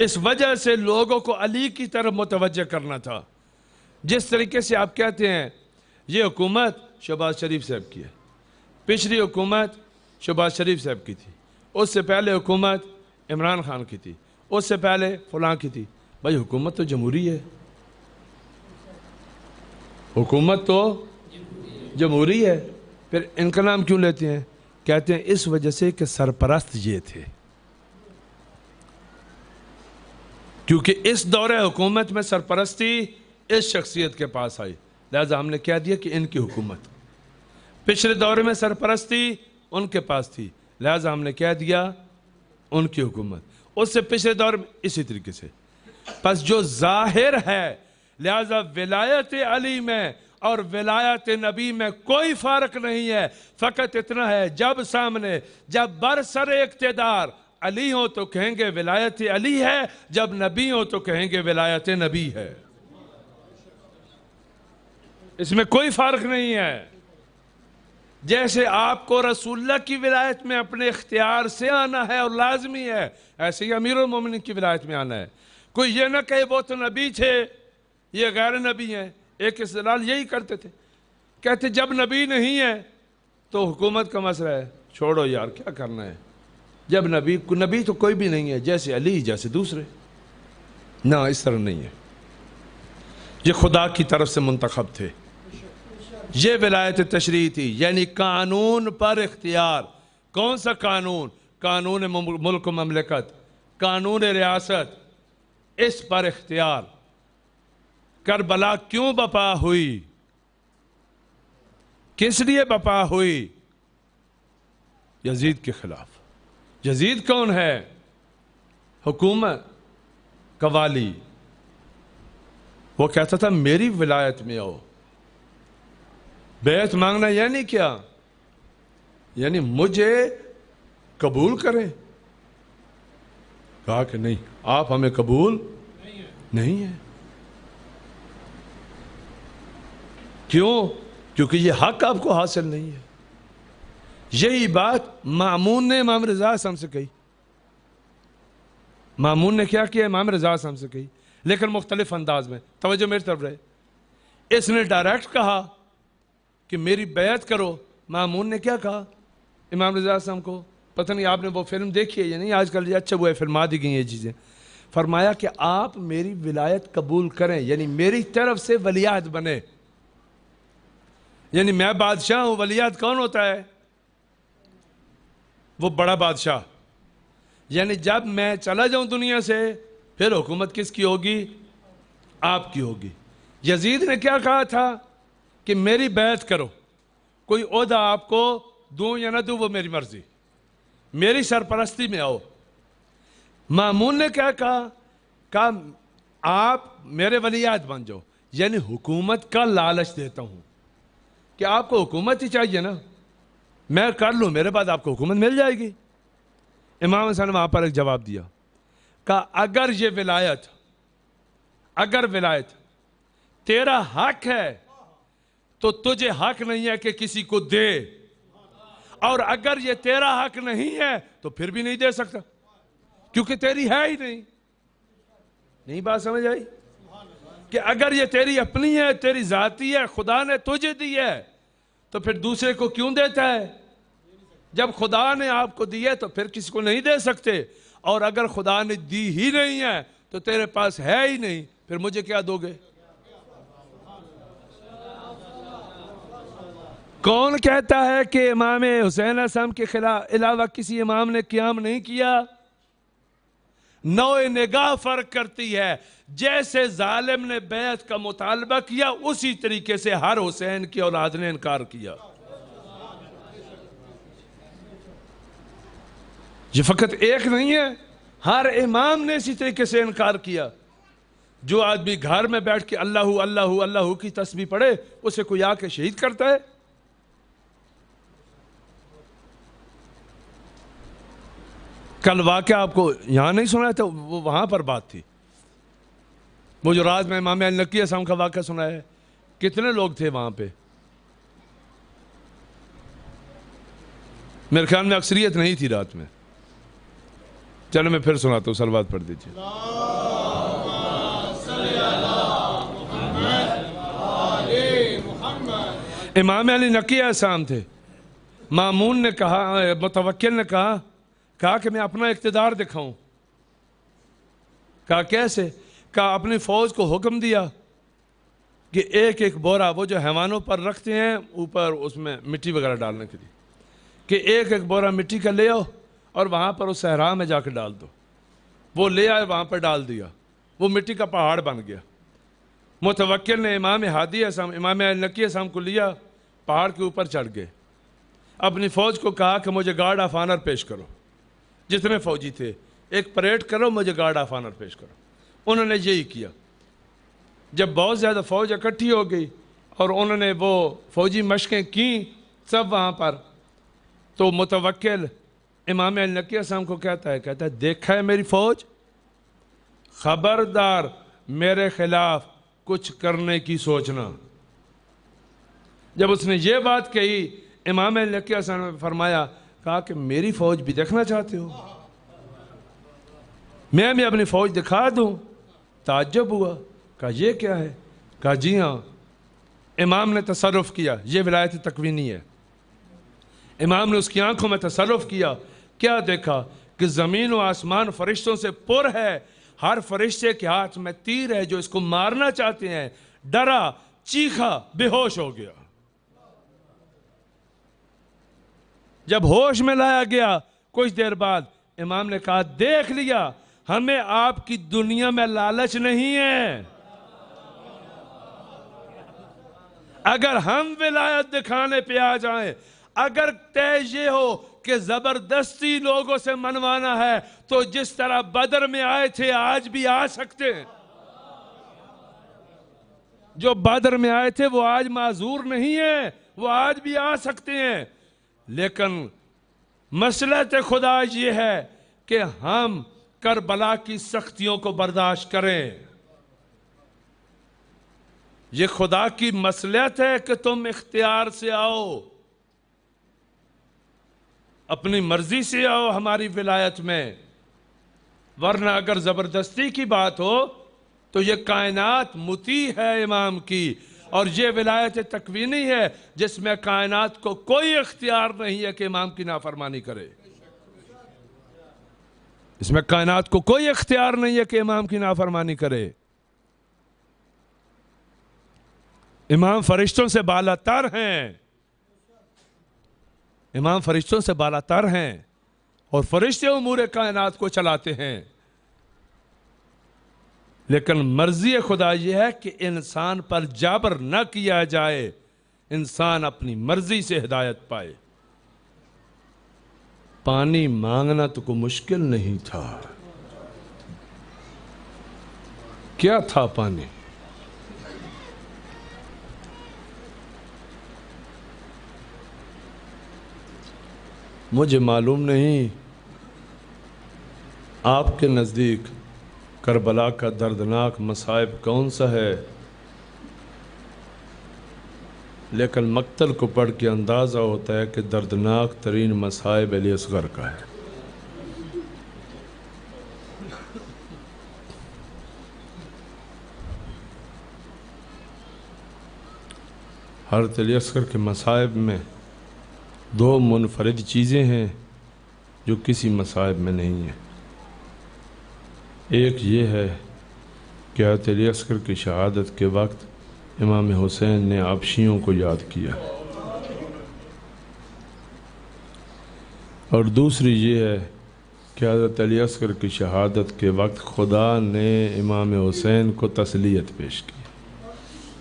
اس وجہ سے لوگوں کو علی کی طرف متوجہ کرنا تھا۔ جس طریقے سے آپ کہتے ہیں یہ حکومت شہباز شریف صاحب کی ہے، پچھلی حکومت شہباز شریف صاحب کی تھی، اس سے پہلے حکومت عمران خان کی تھی، اس سے پہلے فلاں کی تھی۔ بھائی حکومت تو جمہوری ہے، حکومت تو جمہوری ہے، پھر ان کا نام کیوں لیتے ہیں؟ کہتے ہیں اس وجہ سے کہ سرپرست یہ تھے، کیونکہ اس دور حکومت میں سرپرستی اس شخصیت کے پاس آئی، لہذا ہم نے کہہ دیا کہ ان کی حکومت۔ پچھلے دور میں سرپرستی ان کے پاس تھی، لہذا ہم نے کہہ دیا ان کی حکومت۔ اس سے پچھلے دور میں اسی طریقے سے، پس جو ظاہر ہے، لہذا ولایت علی میں اور ولایت نبی میں کوئی فرق نہیں ہے، فقط اتنا ہے جب برسر اقتدار علی ہو تو کہیں گے ولایت علی ہے، جب نبی ہو تو کہیں گے ولایت نبی ہے، اس میں کوئی فرق نہیں ہے۔ جیسے آپ کو رسول اللہ کی ولایت میں اپنے اختیار سے آنا ہے اور لازمی ہے، ایسے ہی امیر المومنین کی ولایت میں آنا ہے۔ کوئی یہ نہ کہے وہ تو نبی تھے، یہ غیر نبی ہیں۔ ایک استدلال یہی کرتے تھے، کہتے جب نبی نہیں ہے تو حکومت کا مسئلہ ہے، چھوڑو یار کیا کرنا ہے، جب نبی تو کوئی بھی نہیں ہے، جیسے علی جیسے دوسرے۔ نہ، اس طرح نہیں ہے، یہ خدا کی طرف سے منتخب تھے، یہ ولایت تشریع تھی، یعنی قانون پر اختیار۔ کون سا قانون؟ قانون ملک و مملکت، قانون ریاست اس پر اختیار کربلا کیوں بپا ہوئی؟ کس لیے بپا ہوئی؟ یزید کے خلاف۔ یزید کون ہے؟ حکومت کا والی۔ وہ کہتا تھا میری ولایت میں آؤ۔ بیعت مانگنا یعنی کیا؟ یعنی مجھے قبول کریں۔ کہا کہ نہیں، آپ ہمیں قبول نہیں ہیں۔ کیوں؟ کیونکہ یہ حق آپ کو حاصل نہیں ہے۔ یہی بات مامون نے امام رضا اعظم سے کہی۔ مامون نے کیا کیا؟ امام رضا اعظم سے کہی، لیکن مختلف انداز میں۔ توجہ میری طرف رہے۔ اس نے ڈائریکٹ کہا کہ میری بیعت کرو۔ مامون نے کیا کہا امام رضا اعظم کو؟ پتہ نہیں آپ نے وہ فلم دیکھی ہے یا نہیں، آج کل یہ اچھا وہ ہے فلما دی گئی یہ چیزیں۔ فرمایا کہ آپ میری ولایت قبول کریں، یعنی میری طرف سے ولیعہد بنے۔ یعنی میں بادشاہ ہوں، ولیعہد کون ہوتا ہے؟ وہ بڑا بادشاہ۔ یعنی جب میں چلا جاؤں دنیا سے پھر حکومت کس کی ہوگی؟ آپ کی ہوگی۔ یزید نے کیا کہا تھا کہ میری بیعت کرو، کوئی عہدہ آپ کو دوں یا نہ دوں وہ میری مرضی، میری سرپرستی میں آؤ۔ مامون نے کیا کہا آپ میرے ولیعہد بن جاؤ، یعنی حکومت کا لالچ دیتا ہوں کہ آپ کو حکومت ہی چاہیے نا، میں کر لوں، میرے بعد آپ کو حکومت مل جائے گی۔ امام حسن نے وہاں پر ایک جواب دیا، کہا اگر یہ ولایت تیرا حق ہے تو تجھے حق نہیں ہے کہ کسی کو دے، اور اگر یہ تیرا حق نہیں ہے تو پھر بھی نہیں دے سکتا، کیونکہ تیری ہے ہی نہیں۔ بات سمجھ آئی؟ کہ اگر یہ تیری اپنی ہے، تیری ذاتی ہے، خدا نے تجھے دی ہے، تو پھر دوسرے کو کیوں دیتا ہے؟ جب خدا نے آپ کو دی ہے تو پھر کسی کو نہیں دے سکتے، اور اگر خدا نے دی ہی نہیں ہے تو تیرے پاس ہے ہی نہیں، پھر مجھے کیا دو گے؟ کون کہتا ہے کہ امام حسین اعظم کے علاوہ کسی امام نے قیام نہیں کیا؟ نوع نگاہ فرق کرتی ہے۔ جیسے ظالم نے بیعت کا مطالبہ کیا، اسی طریقے سے ہر حسین کی اولاد نے انکار کیا۔ یہ فقط ایک نہیں ہے، ہر امام نے اسی طریقے سے انکار کیا۔ جو آدمی گھر میں بیٹھ کے اللہ اللہ اللہ کی تسبیح پڑھے، اسے کوئی آ کے شہید کرتا ہے؟ کل واقعہ آپ کو یہاں نہیں سنا تھا، وہ وہاں پر بات تھی، وہ جو رات میں امام علی نقی اسلام کا واقعہ سنا ہے۔ کتنے لوگ تھے وہاں پہ؟ میرے خیال میں اکثریت نہیں تھی رات میں۔ چلو میں پھر سناتا ہوں، صلوات پڑھ دیجیے۔ امام علی نقی اسلام تھے۔ مامون نے کہا، متوکل نے کہا کہ میں اپنا اقتدار دکھاؤں۔ کہا کیسے؟ کہا اپنی فوج کو حکم دیا کہ ایک ایک بورا، وہ جو حیوانوں پر رکھتے ہیں اوپر اس میں مٹی وغیرہ ڈالنے کے لیے، کہ ایک ایک بورا مٹی کا لے آؤ اور وہاں پر اس صحرا میں جا کے ڈال دو۔ وہ لے آئے، وہاں پر ڈال دیا، وہ مٹی کا پہاڑ بن گیا۔ متوکل نے امام ہادی اسلام، امام علی نقی اسلام کو لیا، پہاڑ کے اوپر چڑھ گئے، اپنی فوج کو کہا کہ مجھے گارڈ آف آنر پیش کرو۔ جتنے فوجی تھے، ایک پریڈ کرو، مجھے گارڈ آف آنر پیش کرو۔ انہوں نے یہی کیا۔ جب بہت زیادہ فوج اکٹھی ہو گئی اور انہوں نے وہ فوجی مشقیں کی سب وہاں پر، تو متوکل امام علی نقی اسلام کو کہتا ہے دیکھا ہے میری فوج، خبردار میرے خلاف کچھ کرنے کی سوچنا۔ جب اس نے یہ بات کہی، امام علی نقی اسلام نے فرمایا، کہا کہ میری فوج بھی دیکھنا چاہتے ہو؟ میں بھی اپنی فوج دکھا دوں؟ تعجب ہوا، کہا یہ کیا ہے؟ کہا جی ہاں، امام نے تصرف کیا، یہ ولایت تکوینی ہے۔ امام نے اس کی آنکھوں میں تصرف کیا، کیا دیکھا کہ زمین و آسمان فرشتوں سے پر ہے، ہر فرشتے کے ہاتھ میں تیر ہے جو اس کو مارنا چاہتے ہیں۔ ڈرا، چیخا، بے ہوش ہو گیا۔ جب ہوش میں لایا گیا کچھ دیر بعد، امام نے کہا دیکھ لیا، ہمیں آپ کی دنیا میں لالچ نہیں ہے. اگر ہم ولایت دکھانے پہ آ جائیں، اگر طے یہ ہو کہ زبردستی لوگوں سے منوانا ہے، تو جس طرح بدر میں آئے تھے آج بھی آ سکتے ہیں. جو بدر میں آئے تھے وہ آج معذور نہیں ہیں، وہ آج بھی آ سکتے ہیں. لیکن مصلحت خدا یہ ہے کہ ہم کربلا کی سختیوں کو برداشت کریں. یہ خدا کی مصلحت ہے کہ تم اختیار سے آؤ، اپنی مرضی سے آؤ ہماری ولایت میں. ورنہ اگر زبردستی کی بات ہو تو یہ کائنات مطیع ہے امام کی، اور یہ ولایت تکوینی ہے جس میں کائنات کو کوئی اختیار نہیں ہے کہ امام کی نافرمانی کرے. اس میں کائنات کو کوئی اختیار نہیں ہے کہ امام کی نافرمانی کرے. امام فرشتوں سے بالا تر ہیں، امام فرشتوں سے بالا تر ہیں، اور فرشتے امور کائنات کو چلاتے ہیں. لیکن مرضی خدا یہ ہے کہ انسان پر جبر نہ کیا جائے، انسان اپنی مرضی سے ہدایت پائے. پانی مانگنا تو کوئی مشکل نہیں تھا. کیا تھا پانی؟ مجھے معلوم نہیں آپ کے نزدیک کربلا کا دردناک مصائب کون سا ہے، لیکن مقتل کو پڑھ کے اندازہ ہوتا ہے کہ دردناک ترین مصائب علی اصغر کا ہے. حضرت علی اصغر کے مصائب میں دو منفرد چیزیں ہیں جو کسی مصائب میں نہیں ہیں. ایک یہ ہے کہ حضرت علی اصغر کی شہادت کے وقت امام حسین نے حبشیوں کو یاد کیا، اور دوسری یہ ہے کہ حضرت علی اصغر کی شہادت کے وقت خدا نے امام حسین کو تسلیت پیش کی،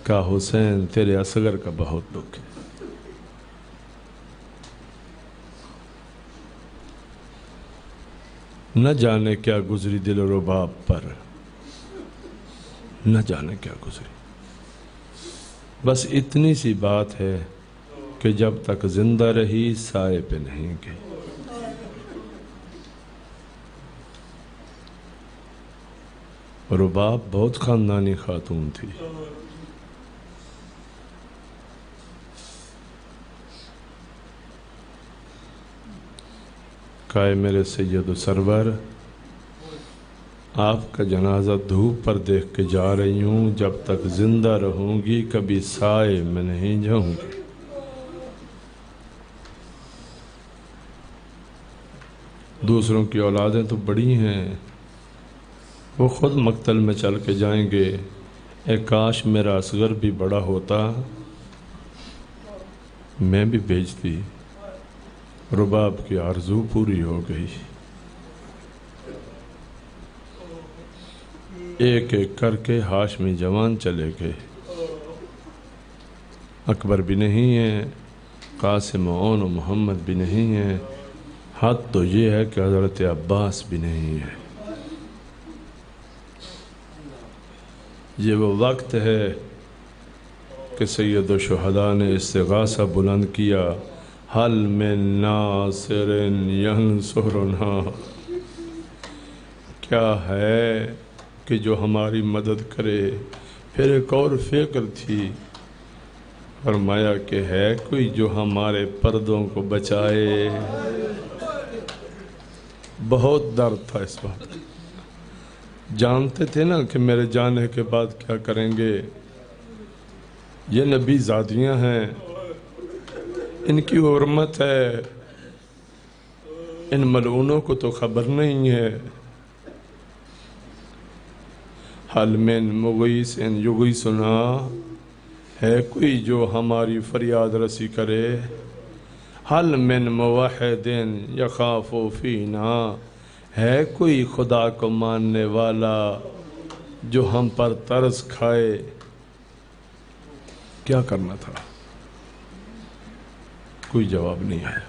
کہا حسین تیرے اصغر کا بہت دکھ ہے. نہ جانے کیا گزری دل و رباب پر، نہ جانے کیا گزری. بس اتنی سی بات ہے کہ جب تک زندہ رہی سائے پہ نہیں گئی. رباب بہت خاندانی خاتون تھی. کہا میرے سید و سرور، آپ کا جنازہ دھوپ پر دیکھ کے جا رہی ہوں، جب تک زندہ رہوں گی کبھی سائے میں نہیں جاؤں گی. دوسروں کی اولادیں تو بڑی ہیں، وہ خود مقتل میں چل کے جائیں گے. اے کاش میرا اصغر بھی بڑا ہوتا، میں بھی بھیجتی. رباب کی آرزو پوری ہو گئی. ایک ایک کر کے ہاشمی جوان چلے گئے. اکبر بھی نہیں ہے، قاسم و محمد بھی نہیں ہے، حد تو یہ ہے کہ حضرت عباس بھی نہیں ہے. یہ وہ وقت ہے کہ سید الشہداء نے استغاثہ بلند کیا، حل من ناصر ینصرنا. کیا ہے کہ جو ہماری مدد کرے. پھر ایک اور فکر تھی، فرمایا کہ ہے کوئی جو ہمارے پردوں کو بچائے. بہت درد تھا اس بات. جانتے تھے نا کہ میرے جانے کے بعد کیا کریں گے. یہ نبی زادیاں ہیں، ان کی حرمت ہے، ان ملعونوں کو تو خبر نہیں ہے. حل من مغیث یغیثنا، ہے کوئی جو ہماری فریاد رسی کرے. حل من موحد یخاف فینا، ہے کوئی خدا کو ماننے والا جو ہم پر ترس کھائے؟ کیا کرنا تھا؟ کوئی جواب نہیں آیا،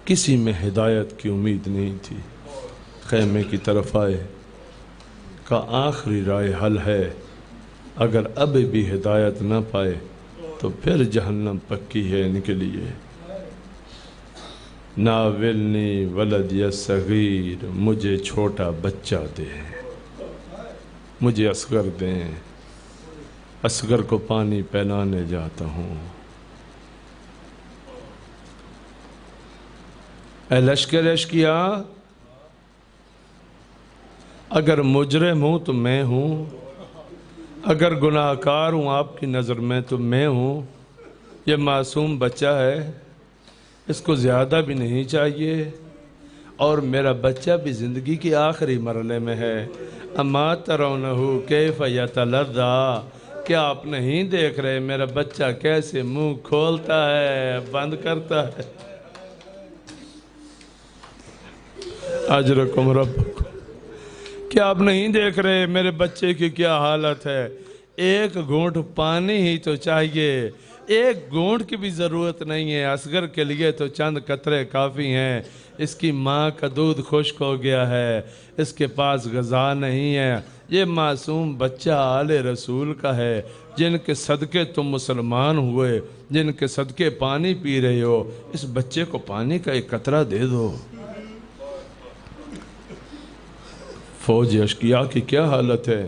کسی میں ہدایت کی امید نہیں تھی۔ خیمے کی طرف آئے، کہا آخری رائے حل ہے، اگر اب بھی ہدایت نہ پائے تو پھر جہنم پکی ہے ان کے لیے۔ ناولنی ولد یا صغیر، مجھے چھوٹا بچہ دیں، مجھے اصغر دیں، اصغر کو پانی پلانے جاتا ہوں۔ اے لشکر اشکیا، اگر مجرم ہوں تو میں ہوں، اگر گناہ کار ہوں آپ کی نظر میں تو میں ہوں۔ یہ معصوم بچہ ہے، اس کو زیادہ بھی نہیں چاہیے، اور میرا بچہ بھی زندگی کی آخری مرحلے میں ہے۔ اما ترونہ کیف یتلذی، کیا آپ نہیں دیکھ رہے میرا بچہ کیسے منہ کھولتا ہے بند کرتا ہے؟ اجرکم ربکم، کیا آپ نہیں دیکھ رہے میرے بچے کی کیا حالت ہے؟ ایک گھونٹ پانی ہی تو چاہیے، ایک گھونٹ کی بھی ضرورت نہیں ہے، اصغر کے لیے تو چند قطرے کافی ہیں۔ اس کی ماں کا دودھ خشک ہو گیا ہے، اس کے پاس غذا نہیں ہے۔ یہ معصوم بچہ آل رسول کا ہے، جن کے صدقے تم مسلمان ہوئے، جن کے صدقے پانی پی رہے ہو، اس بچے کو پانی کا ایک قطرہ دے دو۔ فوج اشقیا کی کیا حالت ہے؟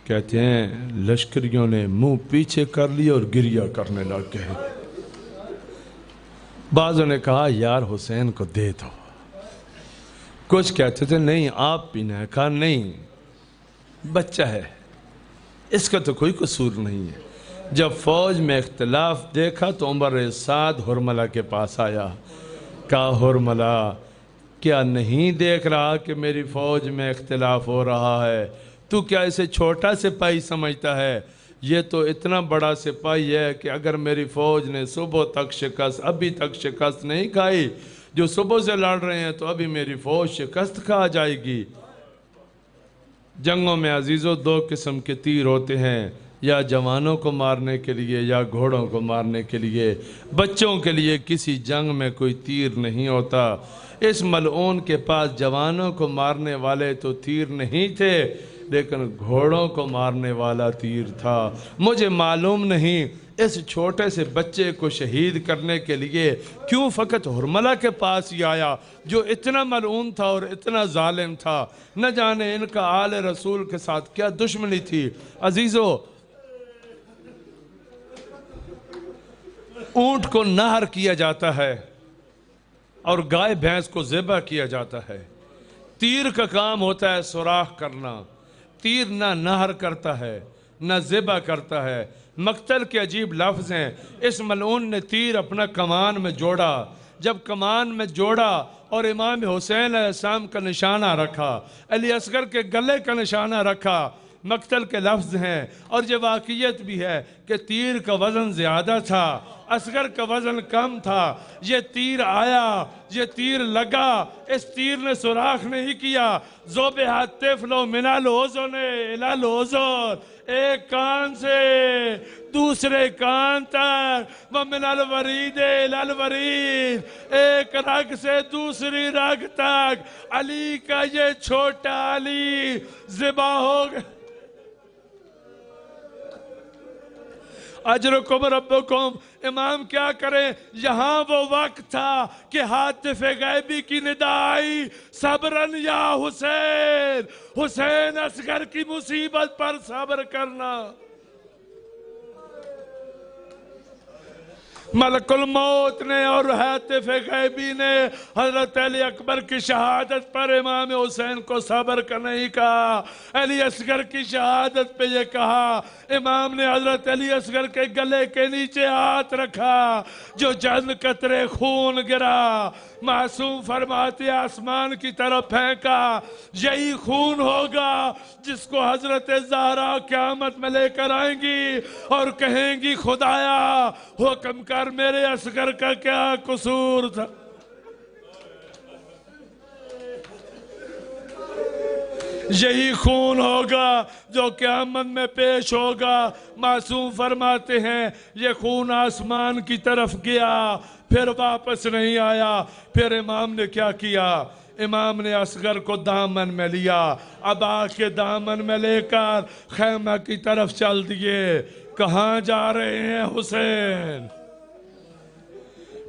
کہتے ہیں لشکریوں نے منہ پیچھے کر لیا اور گریہ کرنے لگ گئے۔ بعضوں نے کہا یار حسین کو دے دو، کچھ کہتے تھے نہیں آپ پینا ہے، کہا نہیں بچہ ہے، اس کا تو کوئی قصور نہیں ہے۔ جب فوج میں اختلاف دیکھا تو عمر سعد ہرملہ کے پاس آیا، کہا ہرملہ کیا نہیں دیکھ رہا کہ میری فوج میں اختلاف ہو رہا ہے؟ تو کیا اسے چھوٹا سپاہی سمجھتا ہے؟ یہ تو اتنا بڑا سپاہی ہے کہ اگر میری فوج نے صبح تک ابھی تک شکست نہیں کھائی، جو صبح سے لڑ رہے ہیں تو ابھی میری فوج شکست کھا جائے گی۔ جنگوں میں عزیزوں دو قسم کے تیر ہوتے ہیں، یا جوانوں کو مارنے کے لیے یا گھوڑوں کو مارنے کے لیے۔ بچوں کے لیے کسی جنگ میں کوئی تیر نہیں ہوتا۔ اس ملعون کے پاس جوانوں کو مارنے والے تو تیر نہیں تھے، لیکن گھوڑوں کو مارنے والا تیر تھا۔ مجھے معلوم نہیں اس چھوٹے سے بچے کو شہید کرنے کے لیے کیوں فقط ہرملہ کے پاس ہی آیا، جو اتنا ملعون تھا اور اتنا ظالم تھا۔ نہ جانے ان کا آل رسول کے ساتھ کیا دشمنی تھی۔ عزیزو، اونٹ کو نہر کیا جاتا ہے اور گائے بھینس کو ذبح کیا جاتا ہے۔ تیر کا کام ہوتا ہے سوراخ کرنا، تیر نہ نہر کرتا ہے نہ ذبح کرتا ہے۔ مقتل کے عجیب لفظ ہیں۔ اس ملعون نے تیر اپنا کمان میں جوڑا، جب کمان میں جوڑا اور امام حسین علیہ السلام کا نشانہ رکھا، علی اصغر کے گلے کا نشانہ رکھا، مقتل کے لفظ ہیں۔ اور یہ واقعیت بھی ہے کہ تیر کا وزن زیادہ تھا، اصغر کا وزن کم تھا۔ یہ تیر آیا، یہ تیر لگا، اس تیر نے سوراخ نہیں کیا۔ ذُبِحَ الطِّفْلُ مِنَ الْأُذُنِ إِلَى الْأُذُنِ، ایک کان سے دوسرے کان تک، وَمِنَ الْوَرِيدِ إِلَى الْوَرِيدِ، ایک رگ سے دوسری رگ تک علی کا یہ چھوٹا علی ذبح ہو گیا۔ اجرکم ربکم، امام کیا کریں؟ یہاں وہ وقت تھا کہ ہاتف غیبی کی ندا آئی، صبرن یا حسین، حسین اصغر کی مصیبت پر صبر کرنا۔ ملک الموت نے اور ہاتف غیبی نے حضرت علی اکبر کی شہادت پر امام حسین کو صبر کا نہیں کہا، علی اصغر کی شہادت پہ یہ کہا۔ امام نے حضرت علی اصغر کے گلے کے نیچے ہاتھ رکھا، جو چند قطرے خون گرا، معصوم فرماتے آسمان کی طرف پھینکا، یہی خون ہوگا جس کو حضرت زہرا قیامت میں لے کر آئیں گی اور کہیں گی خدایا حکم کر میرے اصغر کا کیا قصور تھا۔ یہی خون ہوگا جو قیامت میں پیش ہوگا۔ معصوم فرماتے ہیں یہ خون آسمان کی طرف گیا پھر واپس نہیں آیا۔ پھر امام نے کیا کیا؟ امام نے اصغر کو دامن میں لیا، اب آ کے دامن میں لے کر خیمہ کی طرف چل دیے۔ کہاں جا رہے ہیں حسین؟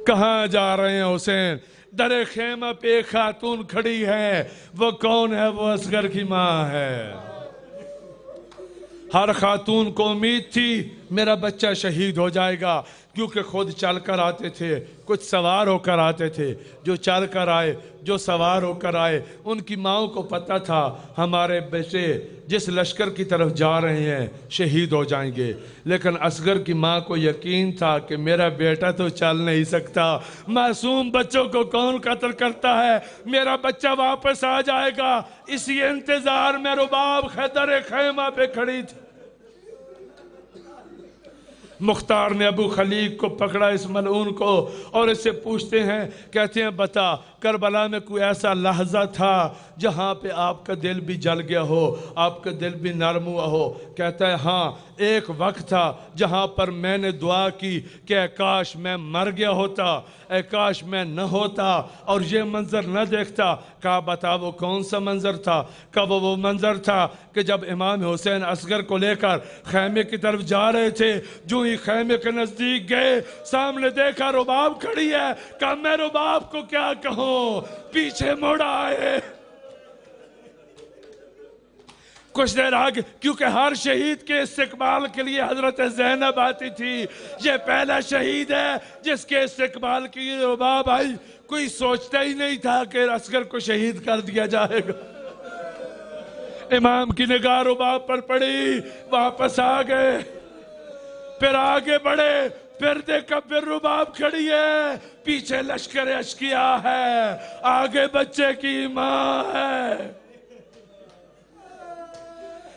کہاں جا رہے ہیں حسین؟ در خیمہ پہ ایک خاتون کھڑی ہے، وہ کون ہے؟ وہ اصغر کی ماں ہے۔ ہر خاتون کو امید تھی میرا بچہ شہید ہو جائے گا، کیونکہ خود چل کر آتے تھے، کچھ سوار ہو کر آتے تھے، جو چل کر آئے، جو سوار ہو کر آئے، ان کی ماں کو پتہ تھا ہمارے بیٹے جس لشکر کی طرف جا رہے ہیں شہید ہو جائیں گے، لیکن اصغر کی ماں کو یقین تھا کہ میرا بیٹا تو چل نہیں سکتا، معصوم بچوں کو کون قتل کرتا ہے، میرا بچہ واپس آ جائے گا، اسی انتظار میں رباب خیدر خیمہ پہ کھڑی تھی۔ مختار نے ابو خلیق کو پکڑا، اس ملعون کو، اور اس سے پوچھتے ہیں، کہتے ہیں بتا کربلا میں کوئی ایسا لحظہ تھا جہاں پہ آپ کا دل بھی جل گیا ہو، آپ کا دل بھی نرم ہوا ہو؟ کہتا ہے ہاں، ایک وقت تھا جہاں پر میں نے دعا کی کہ اے کاش میں مر گیا ہوتا، اے کاش میں نہ ہوتا اور یہ منظر نہ دیکھتا۔ کہا بتا وہ کون سا منظر تھا؟ کہا وہ منظر تھا کہ جب امام حسین اصغر کو لے کر خیمے کی طرف جا رہے تھے، جو ہی خیمے کے نزدیک گئے سامنے دیکھا رباب کھڑی ہے، کہا میں رباب کو کیا کہوں، پیچھے مڑ آئے۔ کچھ دیر آگے، کیونکہ ہر شہید کے استقبال کے لیے حضرت زینب آتی تھی، یہ پہلا شہید ہے جس کے استقبال کے لیے رباب آئی۔ کوئی سوچتا ہی نہیں تھا کہ اصغر کو شہید کر دیا جائے گا۔ امام کی نگاہ رباب پر پڑی، واپس آ گئے، پھر آگے بڑھے، پھر دیکھا پھر رباب کھڑی ہے، پیچھے لشکر اشقیاء ہے، آگے بچے کی ماں ہے۔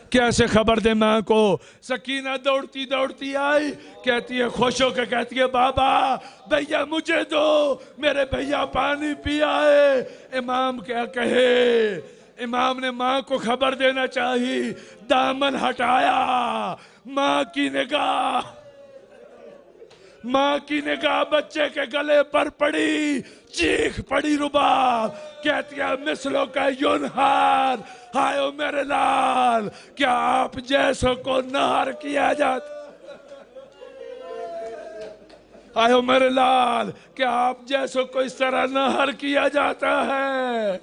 کیسے خبر دے ماں کو؟ سکینہ دوڑتی دوڑتی آئی، کہتی ہے خوش ہو کے کہتی ہے بابا بھیا مجھے دو، میرے بھیا پانی پی آئے۔ امام کیا کہے؟ امام نے ماں کو خبر دینا چاہی، دامن ہٹایا، ماں کی نگاہ بچے کے گلے پر پڑی، چیخ پڑی رباب، کہتی ہے مثلوں کا ینہار، ہائے میرے لال، کیا آپ جیسوں کو نہر کیا جاتا؟ ہائے میرے لال، کیا آپ جیسوں کو اس طرح نہر کیا جاتا ہے؟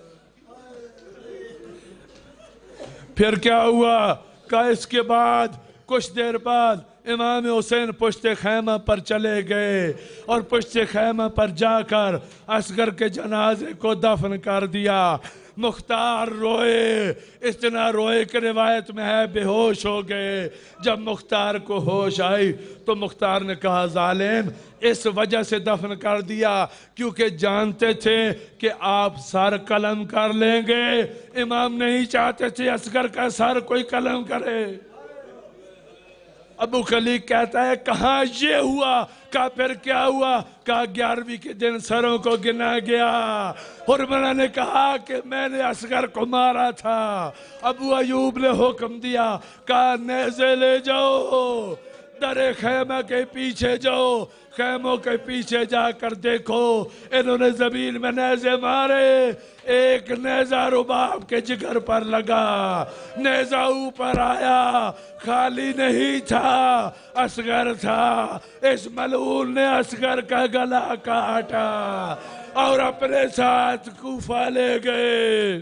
پھر کیا ہوا؟ کہ اس کے بعد کچھ دیر بعد امام حسین پشت خیمہ پر چلے گئے اور پشت خیمہ پر جا کر اصغر کے جنازے کو دفن کر دیا۔ مختار روئے، اتنا روئے کہ روایت میں ہے بے ہوش ہو گئے۔ جب مختار کو ہوش آئی تو مختار نے کہا ظالم اس وجہ سے دفن کر دیا کیونکہ جانتے تھے کہ آپ سر قلم کر لیں گے، امام نہیں چاہتے تھے اصغر کا سر کوئی قلم کرے۔ ابو خلیق کہتا ہے کہاں یہ ہوا؟ کہا پھر کیا ہوا؟ کہا 11ویں کے دن سروں کو گنا گیا، حرملہ نے کہا کہ میں نے اصغر کو مارا تھا۔ ابو ایوب نے حکم دیا، کہا نیزے لے جاؤ، در خیمہ کے پیچھے جاؤ، خیموں کے پیچھے جا کر دیکھو، انہوں نے زمین میں نیزے مارے، ایک نیزہ رباب کے جگر پر لگا، نیزہ اوپر آیا، خالی نہیں تھا، اصغر تھا۔ اس ملعون نے اصغر کا گلا کاٹا اور اپنے ساتھ کوفہ لے گئے،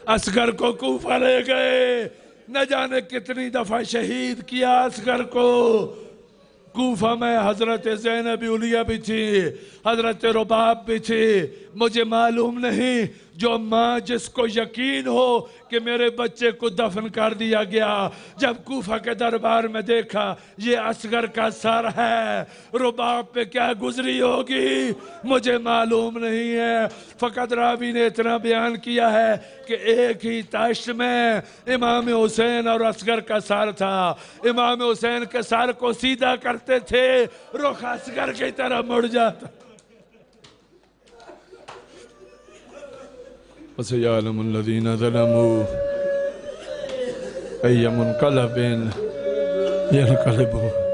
اصغر کو کوفہ لے گئے۔ نہ جانے کتنی دفعہ شہید کیا اصغر کو۔ کوفہ میں حضرت زینب علیہ بھی تھی، حضرت رباب بھی تھی، مجھے معلوم نہیں، جو ماں جس کو یقین ہو کہ میرے بچے کو دفن کر دیا گیا، جب کوفہ کے دربار میں دیکھا یہ اصغر کا سر ہے، رباب پہ کیا گزری ہوگی مجھے معلوم نہیں ہے۔ فقط راوی نے اتنا بیان کیا ہے کہ ایک ہی تاشت میں امام حسین اور اصغر کا سر تھا، امام حسین کے سر کو سیدھا کرتے تھے، رخ اصغر کی طرح مڑ جاتا۔ وسيعلم الذين ظلموا أي منقلب ينقلبون.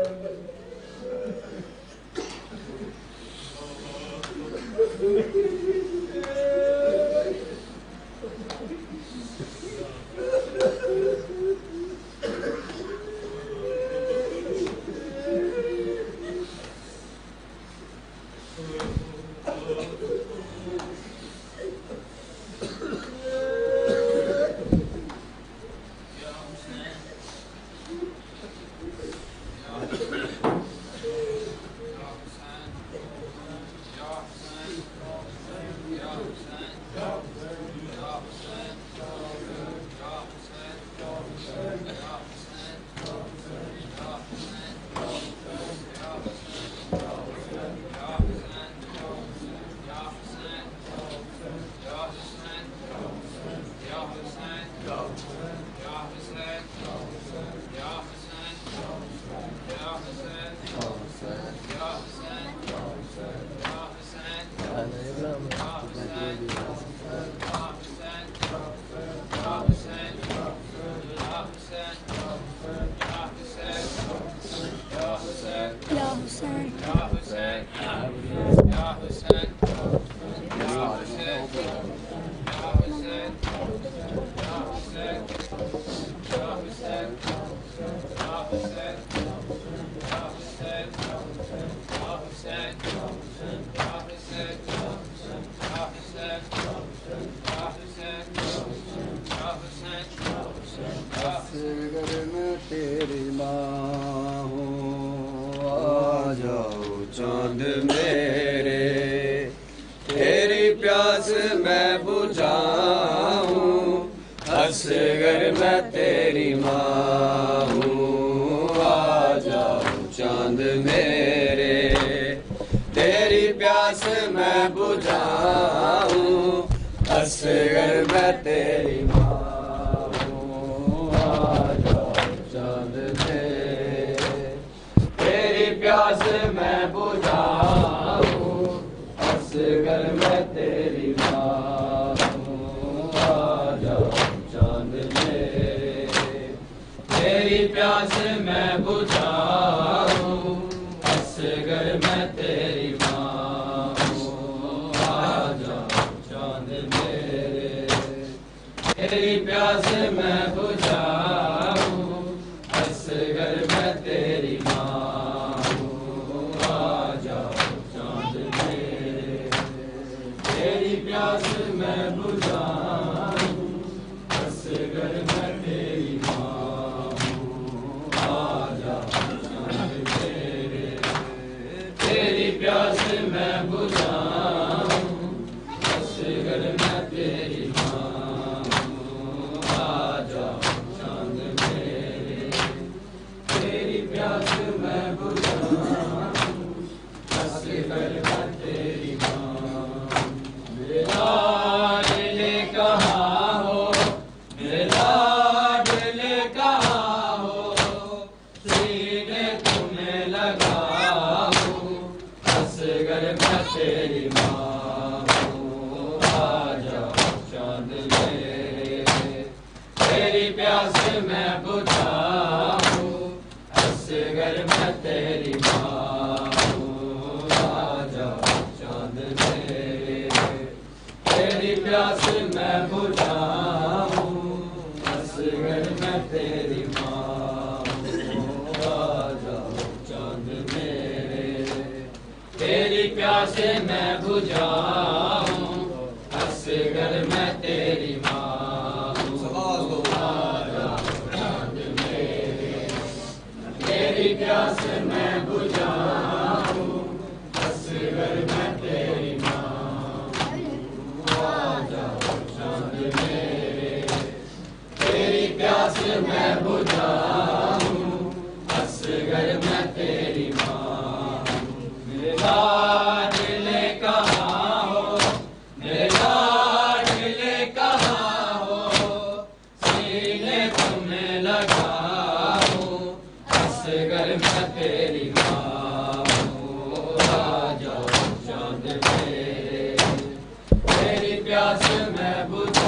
پیاس میں بجھا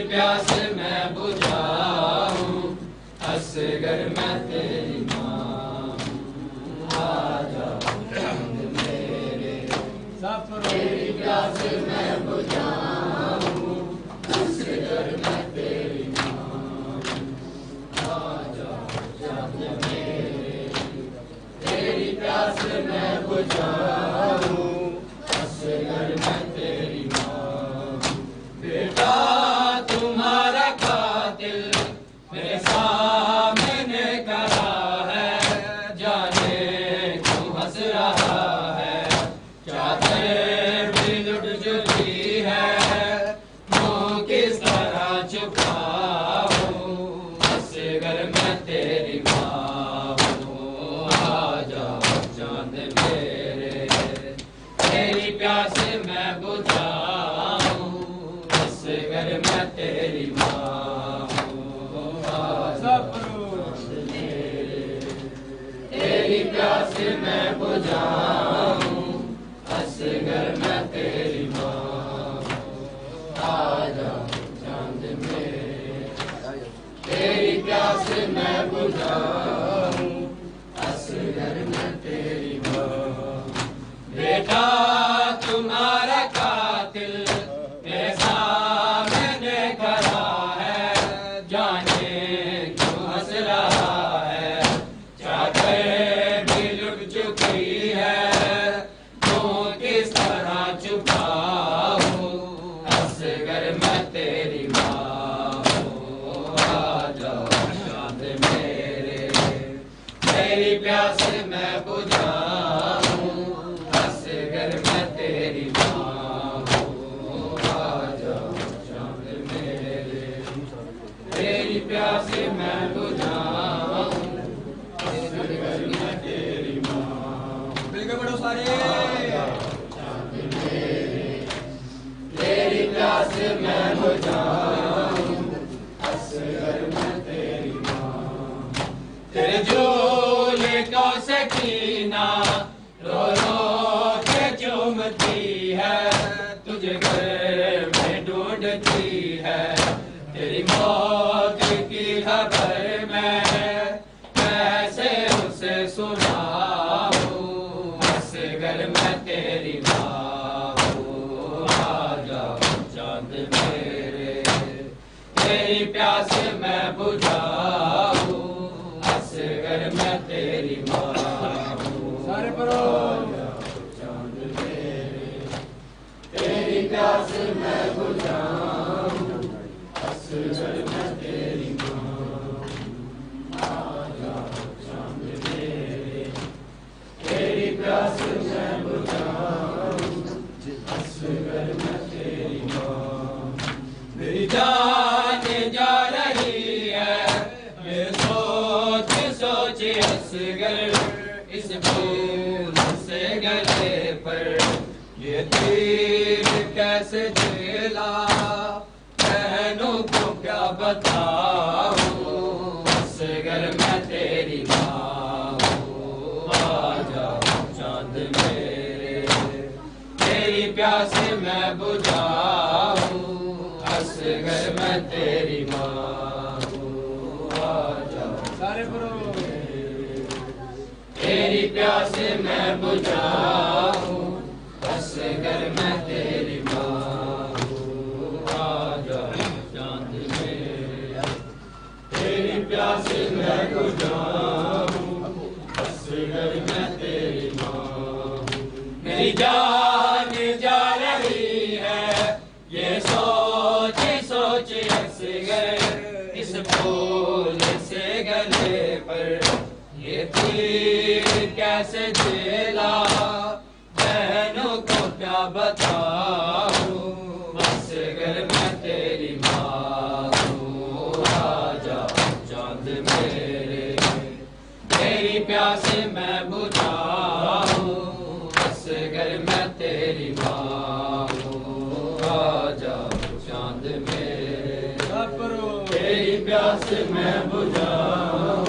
پیاس میں بجھاؤں اصغر میں تیری ماں آ جا چاند میرے تیری پیاس میں بجھاؤں اصغر میں تیری ماں آ جا چاند میرے تیری پیاس میں بجھاؤں اصغر میں تیری ماں بیٹا تمہارا قاتل میرے سامنے کھڑا ہے جانے کیوں ہنس رہا ہے چادر بھی لٹ چکی ہے منہ کس طرح چھپاؤں اصغر میں تیری ماں ہوں آ جا چاند میرے تیری پیاس میں بجھاؤں اصغر میں تیری ماں ہوں آ جا چاند میرے تیری پیاس میں بجھاؤں اصغر میں تیری ماں آ جا چاند میرے تیری پیاس میں بجھاؤں اصغر میں تیری ماں بیٹا تمہارا قاتل میرے سامنے کھڑا ہے جانے کیوں ہنس رہا ہے چادر بھی لٹ چکی ہے تو کس طرح چھپاؤں اصغر میں تیری ماں ہوں آ جا چاند میرے تیری پیاس میں بجھاؤں اصغر میں تیری ماں ہوں آ جا چاند میرے تیری پیاس میں بجھاؤں اصغر میں تیری ماں مل کے بڑھو سارے چاند میرے تیری پیاس میں بجھاؤں اصغر میں تیری ماں تیرے جھولے کا سکینہ رو رو کے چومتی ہے تجھے گھر میں ڈھونڈتی ہے تیری موت کی خبر میں کیسے اسے سناؤں اصغر میں تیری ماں ہوں آ جا چاند میرے تیری پیاس میں بجھاؤں اصغر میں تیری ماں ہوں سارے پڑھو چاند میرے تیری پیاس میں بجھاؤں اصغر میں تیری ماں آ جا چاند میرے تیری پیاس میں بجھاؤں اصغر میں تیری ماں میری جان جا رہی ہے یہ سوچ سوچ اصغر اس پھول سے گلے پر یہ تیر کیسے جھیلا بہنوں کو کیا بتاؤں اصغر میں تیری ماں ہوں آ جا چاند میرے تیری پیاس میں بجھاؤں اصغر میں تیری ماں ہوں آ جا سارے پڑھو تیری پیاس میں بجھاؤں اصغر میں تیری ماں ہوں آ جا چاند میرے تیری پیاس میں بجھاؤں اصغر میں تیری ماں میری جان جا رہی ہے یہ سوچ سوچ اصغر اس پھول سے گلے پر یہ تیر کیسے جھیلا بہنوں کو کیا بتاؤں اصغر میں تیری ماں ہوں آ جا چاند میرے تیری پیاس میں بجھاؤں اصغر میں تیری ماں ہوں آ جا چاند میرے تیری پیاس میں بجھاؤں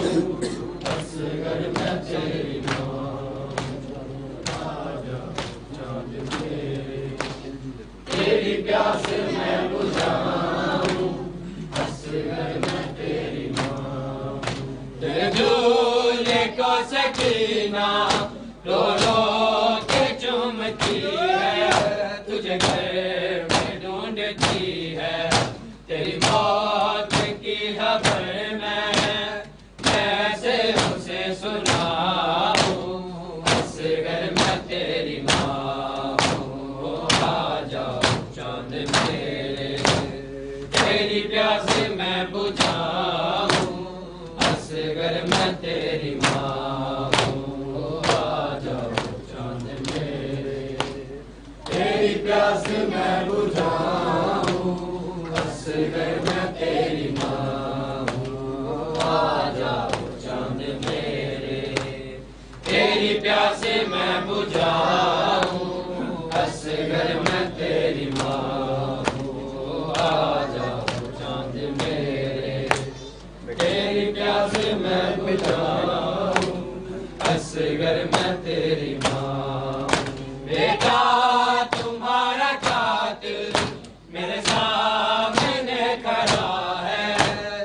اصغر میں تیری ماں آ جا چاند میرے تیری پیاس میں بجھاؤں مدینہ رو رو کے چومتی ہے تجھے گھر میں ڈھونڈتی ہے تیری موت کی خبر میں کیسے اسے سناؤں اصغر میں تیری ماں ہوں آ جاؤ چاند میرے تیری پیاس میں بجھاؤں اصغر میں تیری ماں ہوں آ جاؤ چاند میرے تیری پیاس میں بجھاؤں اصغر میں تیری ماں ہوں آ جاؤ چاند میرے تیری پیاس میں بجھاؤں اصغر میں تیری ماں ہوں آ جاؤ چاند میرے تیری پیاس میں بجھاؤں اصغر میں تیری ماں بیٹا تمہارا قاتل میرے سامنے کھڑا ہے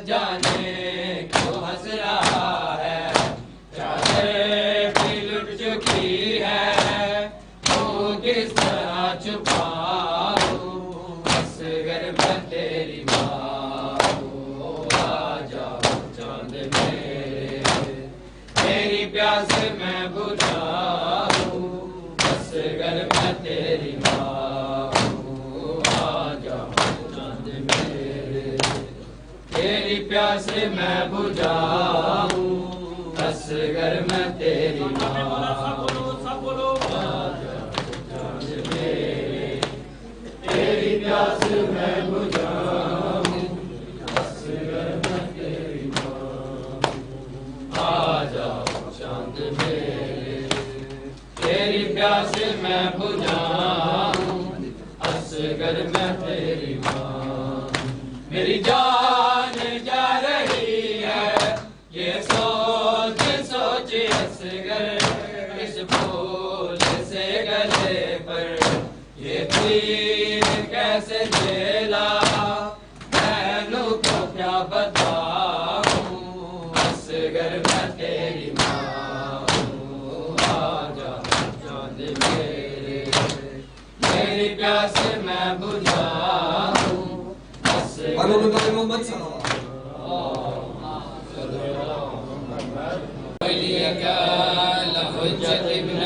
جانے کو ہنس رہا ہے چادر بھی لٹ چکی ہے تو کس طرح چھپاؤں اصغر میں تیری ماں ہوں آ جاؤ چاند میرے تیری پیاس میں بجھاؤں اصغر میں تیری ماں ہوں آ جاؤ چاند میرے تیری پیاس میں بجھاؤں اصغر میں تیری ماں آ جاؤ چاند میرے تیری پیاس میں بجھاؤں اصغر میں تیری ماں آ جاؤ چاند میرے تیری پیاس میں بجھاؤں اصغر میں تیری ماں میری جان جا رہی ہے یہ سوچ سوچ اصغر اس پھول سے گلے پر یہ تیر کیسے جھیلا بہنوں کو کیا بتاؤں اصغر میں تیری ماں ہوں آ جا چاند میرے تیری پیاس میں بجھاؤں ولیک الحجت ابن